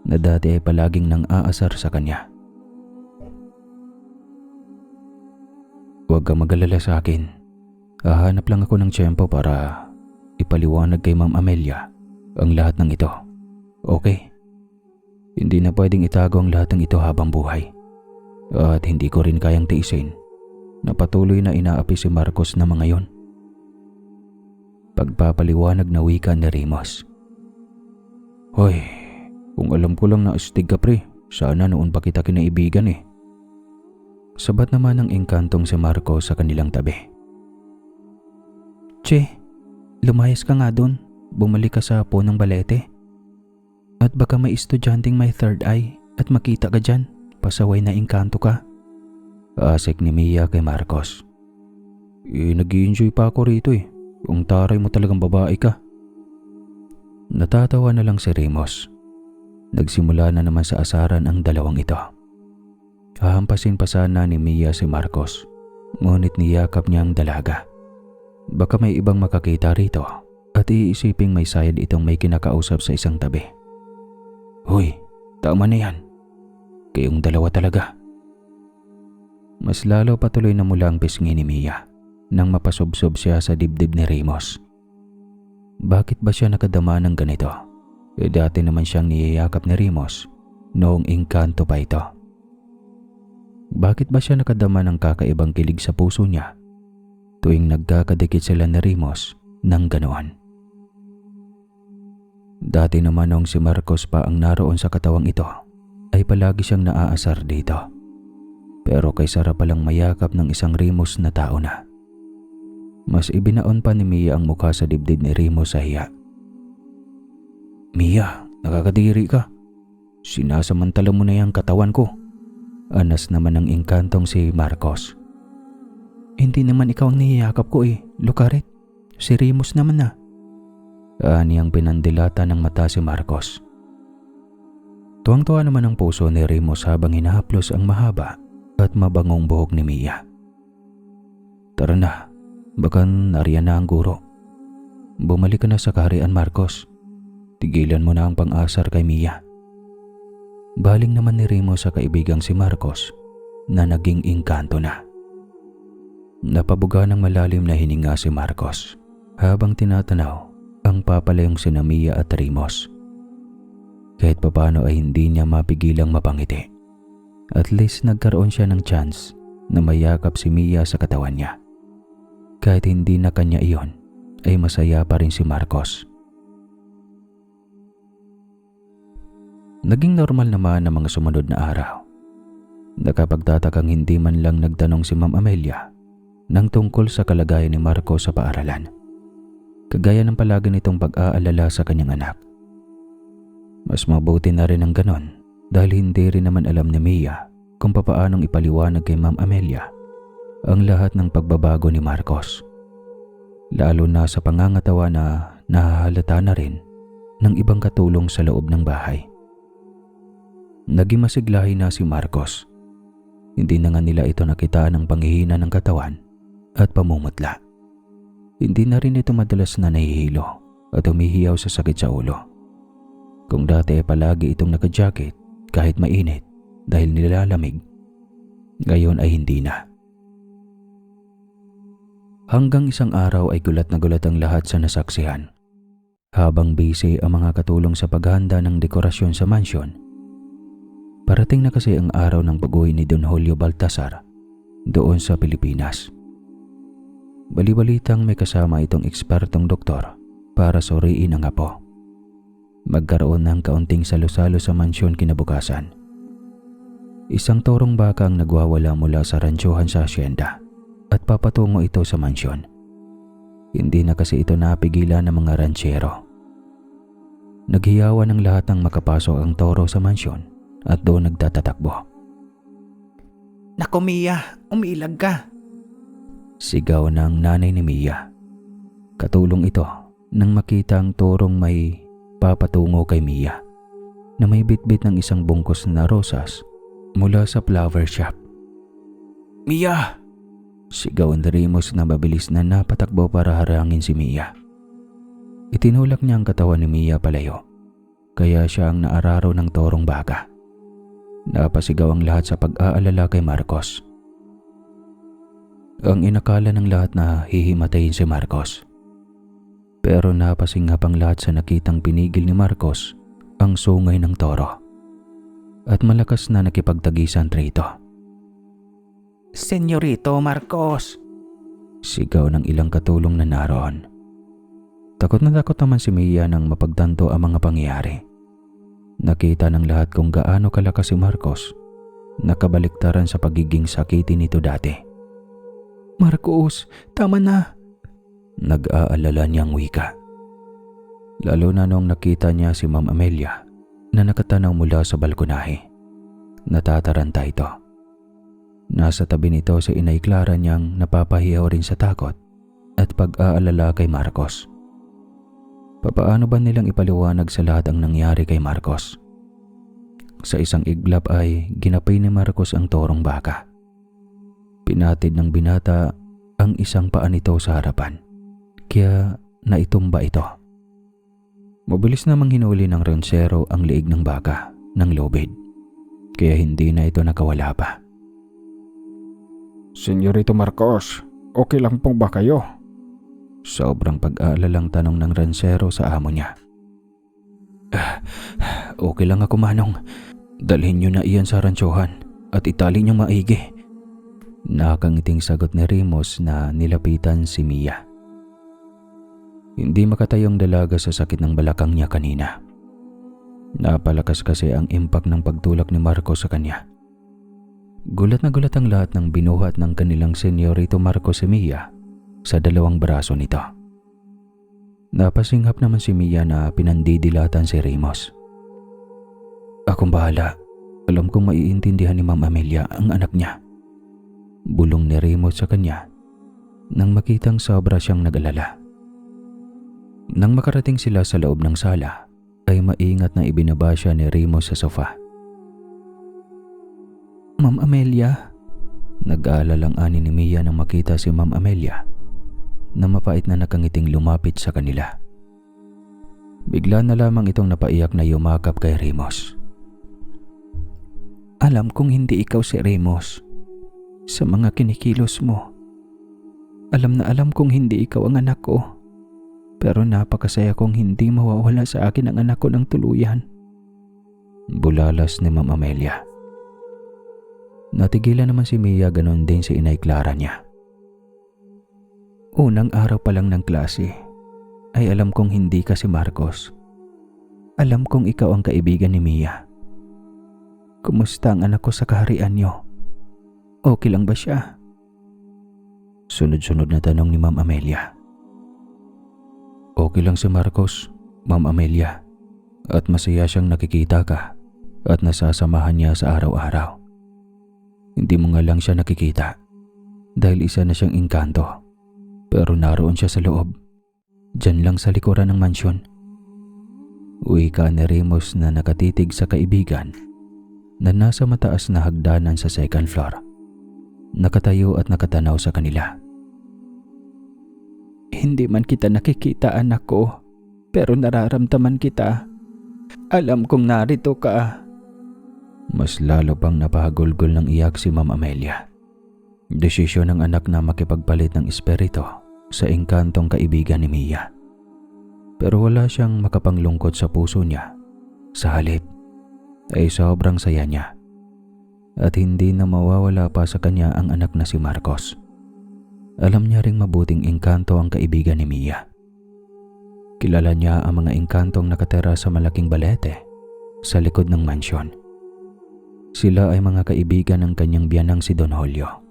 na dati ay palaging nang aasar sa kanya. Huwag kang mag-alala sa akin. Hahanap lang ako ng tiyempo para ipaliwanag kay Ma'am Amelia ang lahat ng ito. Okay? Hindi na pwedeng itago ang lahat ng ito habang buhay. At hindi ko rin kayang tiisin na patuloy na inaapi si Marcos na mga yon. Pagpapaliwanag na wika ni Rimos. Hoy, kung alam ko lang na astig ka pre, sana noon pa kita kinaibigan eh. Sabat naman ng engkantong si Marcos sa kanilang tabi. Che, lumayas ka nga dun. Bumalik ka sa punong balete. At baka may estudyanteng may third eye at makita ka dyan. Pasaway na engkanto ka. Asik ni Mia kay Marcos. Nag-i-enjoy pa ako rito eh. Ang taray mo talagang babae ka. Natatawa na lang si Rimos. Nagsimula na naman sa asaran ang dalawang ito. Hahampasin pa sana ni Mia si Marcos, ngunit niyakap niya ang dalaga. Baka may ibang makakita rito at iisiping may sayad itong may kinakausap sa isang tabi. Hoy, tama na yan. Kayong dalawa talaga. Mas lalo patuloy na mula ang pisngi ni Mia nang mapasubsob siya sa dibdib ni Rimos. Bakit ba siya nakadama ng ganito? Dati naman siyang niyayakap ni Rimos noong engkanto pa ito. Bakit ba siya nakadama ng kakaibang kilig sa puso niya tuwing nagkakadikit sila ni Rimos ng ganoon? Dati naman noong si Marcos pa ang naroon sa katawang ito ay palagi siyang naaasar dito. Pero kay sarap palang mayakap ng isang Rimos na tao na. Mas ibinaon pa ni Mia ang mukha sa dibdib ni Rimos sa hiya. Mia, nakakadiri ka. Sinasamantala mo na yung katawan ko. Anas naman ng engkantong si Marcos. Hindi naman ikaw ang niyayakap ko eh, Lucaret. Si Rimos naman na. Ani ang pinandilata ng mata si Marcos. Tuwang-tuwa naman ang puso ni Rimos habang hinahaplos ang mahaba at mabangong buhok ni Mia. Tara na, baka nariyan na ang guro. Bumalik ka na sa kaharian, Marcos. Tigilan mo na ang pang-asar kay Mia. Baling naman ni Rimos sa kaibigang si Marcos na naging engkanto na. Napabuga ng malalim na hininga si Marcos habang tinatanaw ang papalayong sina Mia at Rimos. Kahit papano ay hindi niya mapigilang mapangiti. At least nagkaroon siya ng chance na mayakap si Mia sa katawan niya. Kahit hindi na kanya iyon, ay masaya pa rin si Marcos. Naging normal naman ang mga sumunod na araw. Nakapagtatakang hindi man lang nagtanong si Ma'am Amelia ng tungkol sa kalagayan ni Marcos sa paaralan. Kagaya ng palagi nitong pag-aalala sa kanyang anak. Mas mabuti na rin ang ganon dahil hindi rin naman alam ni Mia kung papaanong ipaliwanag kay Ma'am Amelia ang lahat ng pagbabago ni Marcos. Lalo na sa pangangatawa na nahahalata na rin ng ibang katulong sa loob ng bahay. Naging masiglahi na si Marcos. Hindi na nga nila ito nakitaan ng panghihina ng katawan at pamumutla. Hindi na rin ito madalas na nahihilo at humihiyaw sa sakit sa ulo. Kung dati ay palagi itong naka-jacket kahit mainit dahil nilalamig, ngayon ay hindi na. Hanggang isang araw ay gulat na gulat ang lahat sa nasaksihan. Habang busy ang mga katulong sa paghahanda ng dekorasyon sa mansyon, parating na kasi ang araw ng pag-uwi ni Don Julio Baltasar doon sa Pilipinas. Bali-balitang may kasama itong ekspertong doktor para suriin ang apo. Magkaroon ng kaunting salo-salo sa mansyon kinabukasan. Isang torong baka ang nagwawala mula sa ransyuhan sa asyenda at papatungo ito sa mansyon. Hindi na kasi ito napigilan ng mga ransyero. Naghiyawan ng lahat ng makapasok ang toro sa mansyon at doon nagtatatakbo. Naku Mia, umilag ka. Sigaw ng nanay ni Mia. Katulong ito nang makita ang torong may papatungo kay Mia na may bitbit ng isang bungkos na rosas mula sa flower shop. Mia! Sigaw ni Rimos na mabilis na napatakbo para harangin si Mia. Itinulak niya ang katawan ni Mia palayo. kaya siya ang naararo ng torong baka. Napasigaw ang lahat sa pag-aalala kay Marcos. Ang inakala ng lahat na hihimatayin si Marcos. Pero napasingap ang lahat sa nakitang pinigil ni Marcos ang sungay ng toro. At malakas na nakipagtagisan rito. Senyorito Marcos! Sigaw ng ilang katulong na naroon. Takot na takot naman si Mia nang mapagtanto ang mga pangyayari. Nakita ng lahat kung gaano kalakas si Marcos, nakabaliktaran sa pagiging sakiti nito dati. Marcos, tama na! Nag-aalala niyang wika. Lalo na nung nakita niya si Ma'am Amelia na nakatanaw mula sa balkonahe. Natataranta ito. Nasa tabi nito si Inay Clara niyang napapahiyaw rin sa takot at pag-aalala kay Marcos. Papaano ba nilang ipaliwanag sa lahat ang nangyari kay Marcos? Sa isang iglap ay ginapay ni Marcos ang torong baka. Pinatid ng binata ang isang paa nito sa harapan, kaya naitumba ito. Mabilis namang hinuli ng rensero ang liig ng baka ng lubid, kaya hindi na ito nakawala pa. Senyorito Marcos, okay lang pong ba kayo? Sobrang pag-aalalang tanong ng rensero sa amo niya. Okay lang ako, Manong. Dalhin niyo na iyan sa rantsuhan at itali niyo maigi. Nakangiting sagot ni Rimos na nilapitan si Mia. Hindi makatayong dalaga sa sakit ng balakang niya kanina. Napalakas kasi ang impact ng pagtulak ni Marcos sa kanya. Gulat na gulat ang lahat ng binuhat ng kanilang senyorito Marcos si Mia sa dalawang braso nito. Napasinghap naman si Mia na pinandidilatan si Rimos. Akong bahala. Alam kong maiintindihan ni Ma'am Amelia ang anak niya. Bulong ni Rimos sa kanya nang makitang sobra siyang nag-alala. Nang makarating sila sa loob ng sala, ay maingat na ibinaba siya ni Rimos sa sofa. Ma'am Amelia, nag-aalalang ani ni Mia nang makita si Ma'am Amelia na mapait na nakangiting lumapit sa kanila. Bigla na lamang itong napaiyak na yumakap kay Rimos. Alam kong hindi ikaw si Rimos. Sa mga kinikilos mo. Alam na alam kong hindi ikaw ang anak ko. Pero napakasaya kong hindi mawawala sa akin ang anak ko ng tuluyan. Bulalas ni Ma'am Amelia. Natigilan naman si Mia, ganon din si Inay Clara niya. Unang araw pa lang ng klase ay alam kong hindi ka si Marcos. Alam kong ikaw ang kaibigan ni Mia. Kumusta ang anak ko sa kaharian niyo? Okay lang ba siya? Sunod-sunod na tanong ni Ma'am Amelia. Okay lang si Marcos, Ma'am Amelia. At masaya siyang nakikita ka at nasasamahan niya sa araw-araw. Hindi mo nga lang siya nakikita dahil isa na siyang engkanto. Pero naroon siya sa loob, dyan lang sa likuran ng mansyon. Wika ni Rimos na nakatitig sa kaibigan na nasa mataas na hagdanan sa second floor. Nakatayo at nakatanaw sa kanila. Hindi man kita nakikita, anak ko, pero nararamdaman kita. Alam kong narito ka. Mas lalo pang napahagulgol ng iyak si Ma'am Amelia. Desisyon ng anak na makipagpalit ng espiritu sa engkantong kaibigan ni Mia. Pero wala siyang makapanglungkot sa puso niya. Sa halip ay sobrang saya niya. At hindi na mawawala pa sa kanya ang anak na si Marcos. Alam niya ring mabuting engkanto ang kaibigan ni Mia. Kilala niya ang mga engkantong nakatera sa malaking balete sa likod ng mansyon. Sila ay mga kaibigan ng kanyang biyanang si Don Julio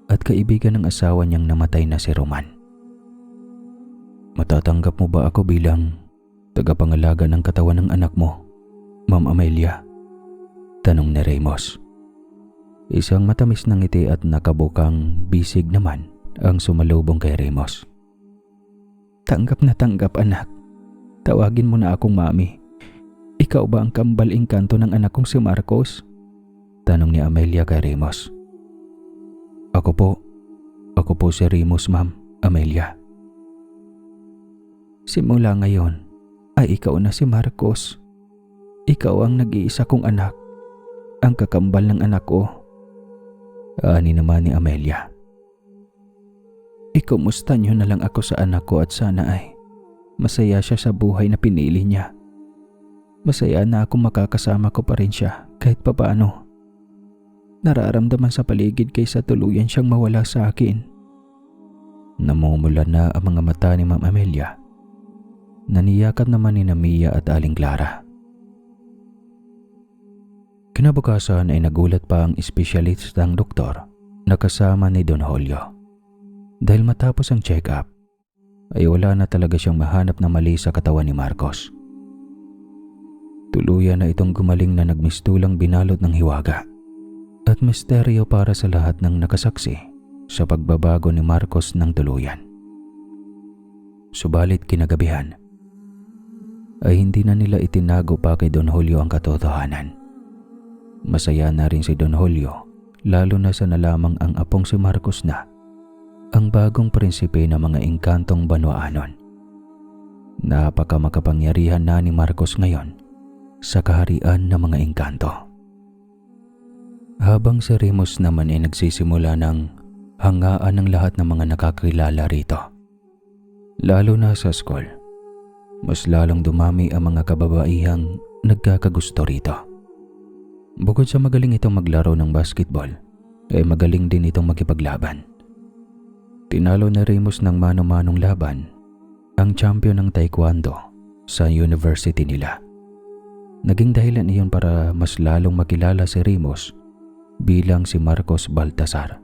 at kaibigan ng asawa niyang namatay na si Roman. Matatanggap mo ba ako bilang tagapangalaga ng katawan ng anak mo, Ma'am Amelia? Tanong ni Rimos. Isang matamis na ngiti at nakabukang bisig naman ang sumalubong kay Rimos. Tanggap na tanggap, anak. Tawagin mo na akong mami. Ikaw ba ang kambal engkanto ng anak kong si Marcos? Tanong ni Amelia kay Rimos. Ako po si Rimos, Ma'am Amelia. Simula ngayon ay ikaw na si Marcos. Ikaw ang nag-iisa kong anak. Ang kakambal ng anak ko. Ani naman ni Amelia. Ikumusta niyo na lang ako sa anak ko at sana ay masaya siya sa buhay na pinili niya. Masaya na akong makakasama ko pa rin siya kahit papaano. Nararamdaman sa paligid kaysa tuluyan siyang mawala sa akin. Namumula na ang mga mata ni Ma'am Amelia. Naniyakap naman ni Mia at Aling Clara. Kinabukasan ay nagulat pa ang espesyalistang doktor na kasama ni Don Julio. Dahil matapos ang check-up, ay wala na talaga siyang mahanap na mali sa katawan ni Marcos. Tuluyan na itong gumaling na nagmistulang binalot ng hiwaga at misteryo para sa lahat ng nakasaksi sa pagbabago ni Marcos ng tuluyan. Subalit kinagabihan, ay hindi na nila itinago pa kay Don Julio ang katotohanan. Masaya na rin si Don Julio, lalo na sa nalamang ang apong si Marcos na ang bagong prinsipe ng mga engkantong Banoanon. Napakamakapangyarihan na ni Marcos ngayon sa kaharian ng mga engkanto. Habang si Remus naman ay nagsisimula ng hangaan ng lahat ng mga nakakilala rito. Lalo na sa school, mas lalong dumami ang mga kababaihang nagkakagusto rito. Bukod sa magaling itong maglaro ng basketball, ay magaling din itong makipaglaban. Tinalo ni Remus ng mano-manong laban ang champion ng taekwondo sa university nila. Naging dahilan iyon para mas lalong makilala si Remus bilang si Marcos Baltasar.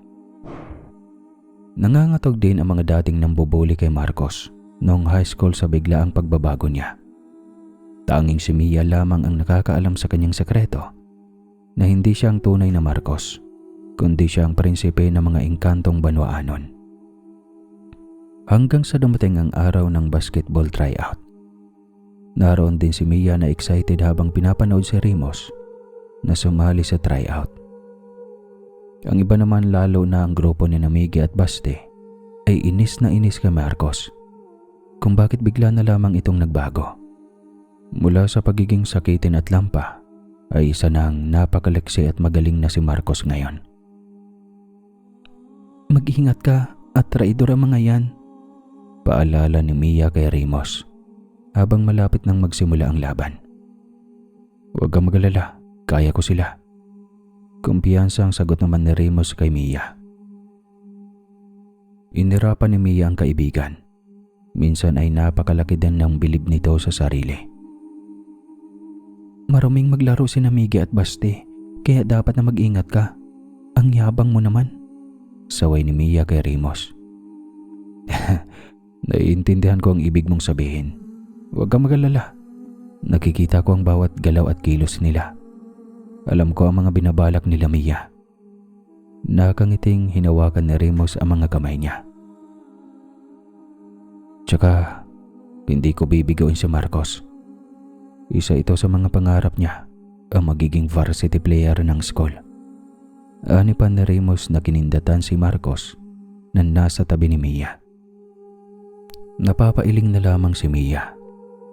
Nangangatog din ang mga dating nambubuli kay Marcos noong high school sa biglaang pagbabago niya. Tanging si Mia lamang ang nakakaalam sa kanyang sekreto na hindi siya ang tunay na Marcos, kundi siya ang prinsipe ng mga engkantong Banoanon. Hanggang sa dumating ang araw ng basketball tryout. Naroon din si Mia na excited habang pinapanood si Remus na sumali sa tryout. Ang iba naman, lalo na ang grupo ni Miggy at Baste, ay inis na inis kay Marcos kung bakit bigla na lamang itong nagbago. Mula sa pagiging sakitin at lampa, ay isa nang napakaleksi at magaling na si Marcos ngayon. Mag-ingat ka at traidor ang mga yan, paalala ni Mia kay Remus habang malapit nang magsimula ang laban. Huwag kang mag-alala, kaya ko sila. Kumpiyansa ang sagot naman ni Remus kay Mia. Inirapan ni Mia ang kaibigan. Minsan ay napakalaki din ng bilib nito sa sarili. Maruming maglaro si Miggy at Baste, kaya dapat na mag-ingat ka. Ang yabang mo naman, saway ni Mia kay Remus. Naiintindihan ko ang ibig mong sabihin. Huwag kang mag-alala. Nakikita ko ang bawat galaw at kilos nila. Alam ko ang mga binabalak nila, Mia. Nakangiting hinawakan ni Remus ang mga kamay niya. Tsaka, hindi ko bibigawin si Marcos. Isa ito sa mga pangarap niya, ang magiging varsity player ng school. Ani pa ni Remus na kinindatan si Marcos na nasa tabi ni Mia. Napapailing na lamang si Mia.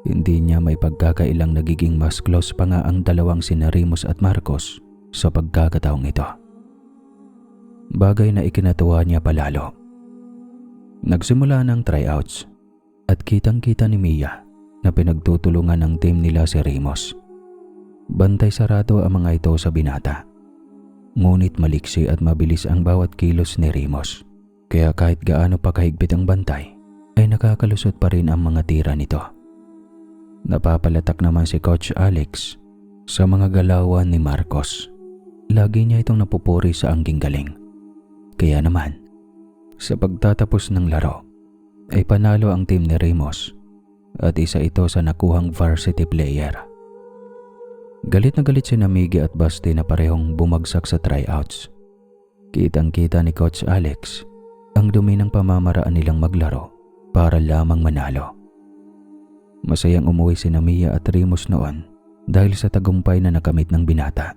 Hindi niya may pagkakailang nagiging mas close pa nga ang dalawang sina Remus at Marcos sa pagkakataong ito. Bagay na ikinatuwa niya palalo. Nagsimula ng tryouts at kitang-kita ni Mia na pinagtutulungan ng team nila si Remus. Bantay sarado ang mga ito sa binata. Ngunit maliksi at mabilis ang bawat kilos ni Remus. Kaya kahit gaano pa kahigpit ang bantay, ay nakakalusot pa rin ang mga tira nito. Napapalatak naman si Coach Alex sa mga galawan ni Marcos. Lagi niya itong napupuri sa angging galing. Kaya naman, sa pagtatapos ng laro, ay panalo ang team ni Remus at isa ito sa nakuhang varsity player. Galit na galit si Miggy at Baste na parehong bumagsak sa tryouts. Kitang-kita ni Coach Alex ang dumi ng pamamaraan nilang maglaro para lamang manalo. Masayang umuwi si Mia at Remus noon dahil sa tagumpay na nakamit ng binata.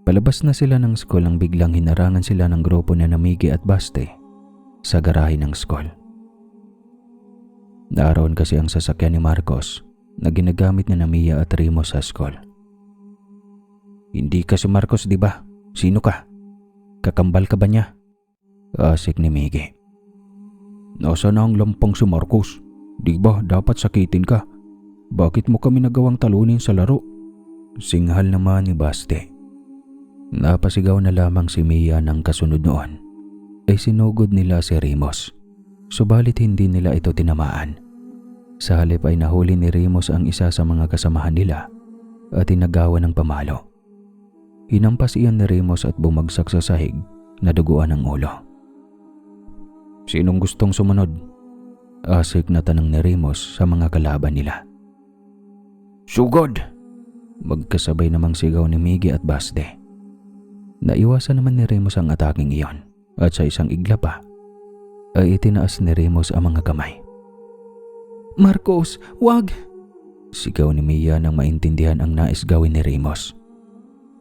Palabas na sila ng school nang biglang hinarangan sila ng grupo ni Miggy at Baste sa garahe ng school. Naroon kasi ang sasakyan ni Marcos na ginagamit na Mia at Rimos sa school. Hindi ka si Marcos, di ba? Sino ka? Kakambal ka ba niya? Asik ni Miggy. Nasa na ang lampang si Marcos? Di ba dapat sakitin ka? Bakit mo kami nagawang talunin sa laro? Singhal naman ni Basti. Napasigaw na lamang si Mia ng kasunod noon ay sinugod nila si Rimos. Subalit hindi nila ito tinamaan. Sa halip ay nahuli ni Rimos ang isa sa mga kasamahan nila at inagawan ng pamalo. Hinampas iyon ni Rimos at bumagsak sa sahig na duguan ang ulo. Sinong gustong sumunod? Asik na tanong ni Rimos sa mga kalaban nila. Sugod! Magkasabay namang sigaw ni Miggy at Basti. Naiwasan naman ni Rimos ang ataking iyon at sa isang igla pa ay itinaas ni Rimos ang mga kamay. Marcos, wag! Sigaw ni Mia nang maintindihan ang nais gawin ni Rimos.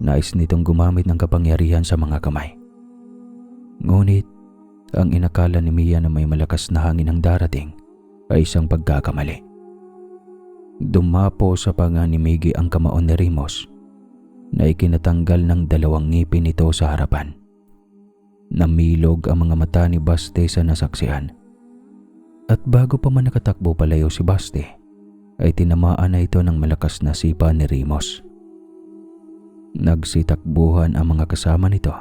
Nais nitong gumamit ng kapangyarihan sa mga kamay. Ngunit, ang inakala ni Mia na may malakas na hangin ang darating ay isang pagkakamali. Dumapo sa panga ni Miggy ang kamaon ni Rimos na ikinatanggal ng 2 ngipin nito sa harapan. Namilog ang mga mata ni Basti sa nasaksihan. At bago pa man nakatakbo palayo si Basti, ay tinamaan na ito ng malakas na sipa ni Rimos. Nagsitakbuhan ang mga kasama nito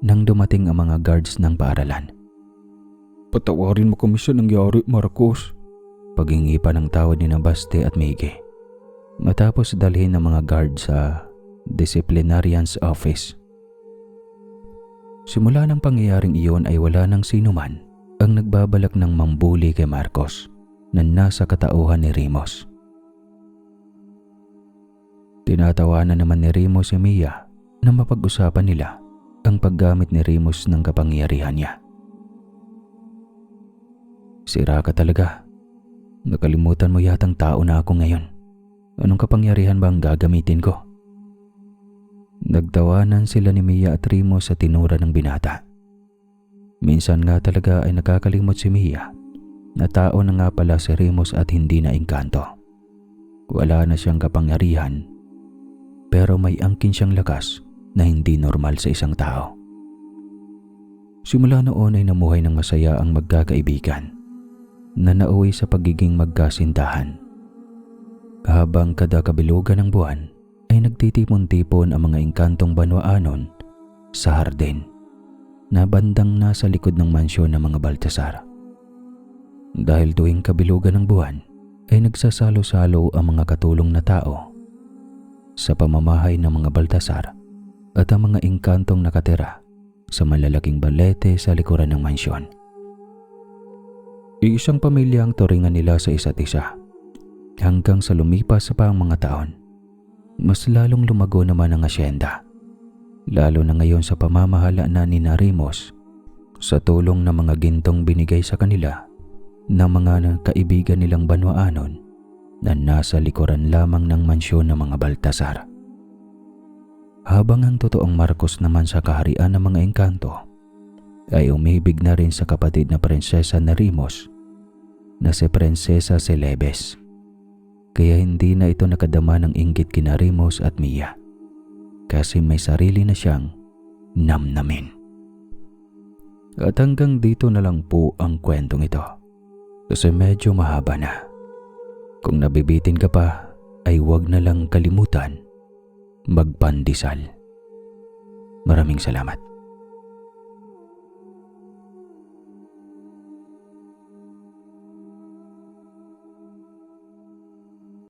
nang dumating ang mga guards ng paaralan. Patawarin mo kami sa nangyari, Marcos. Paghingi pa ng tawad ni Basti at Miggy matapos dalhin ng mga guard sa disciplinarian's office. Simula ng pangyayaring iyon ay wala nang sino man ang nagbabalak ng mambuli kay Marcos na nasa katauhan ni Rimos. Tinatawanan naman ni Rimos si Mia na mapag-usapan nila ang paggamit ni Rimos ng kapangyarihan niya. Sira ka talaga. Nakalimutan mo yatang tao na ako ngayon. Anong kapangyarihan ba ang gagamitin ko? Nagtawanan sila ni Mia at Rimos sa tinura ng binata. Minsan nga talaga ay nakakalimot si Mia na tao na nga pala si Rimos at hindi na engkanto. Wala na siyang kapangyarihan pero may angkin siyang lakas na hindi normal sa isang tao. Simula noon ay namuhay ng masaya ang magkakaibigan na nauwi sa pagiging magkasintahan. Habang kada kabilugan ng buwan ay nagtitipon-tipon ang mga engkantong Banwaanon sa hardin na bandang nasa likod ng mansyon ng mga Baltasar. Dahil tuwing kabilugan ng buwan ay nagsasalo-salo ang mga katulong na tao sa pamamahay ng mga Baltasar at ang mga engkantong nakatira sa malalaking balete sa likuran ng mansyon. Iisang pamilya ang turingan nila sa isa't isa. Hanggang sa lumipas pa ang mga taon, mas lalong lumago naman ang asyenda. Lalo na ngayon sa pamamahala na ni Rimos sa tulong ng mga gintong binigay sa kanila ng mga kaibigan nilang Banwaanon na nasa likuran lamang ng mansyon ng mga Baltasar. Habang ang totoong Marcos naman sa kaharian ng mga engkanto ay umibig na rin sa kapatid na prinsesa na Rimos na si Prinsesa Celebes. Kaya hindi na ito nakadama ng inggit kina Rimos at Mia kasi may sarili na siyang namnamin. At hanggang dito na lang po ang kwentong ito kasi medyo mahaba na. Kung nabibitin ka pa ay huwag na lang kalimutan magpandesal. Maraming salamat.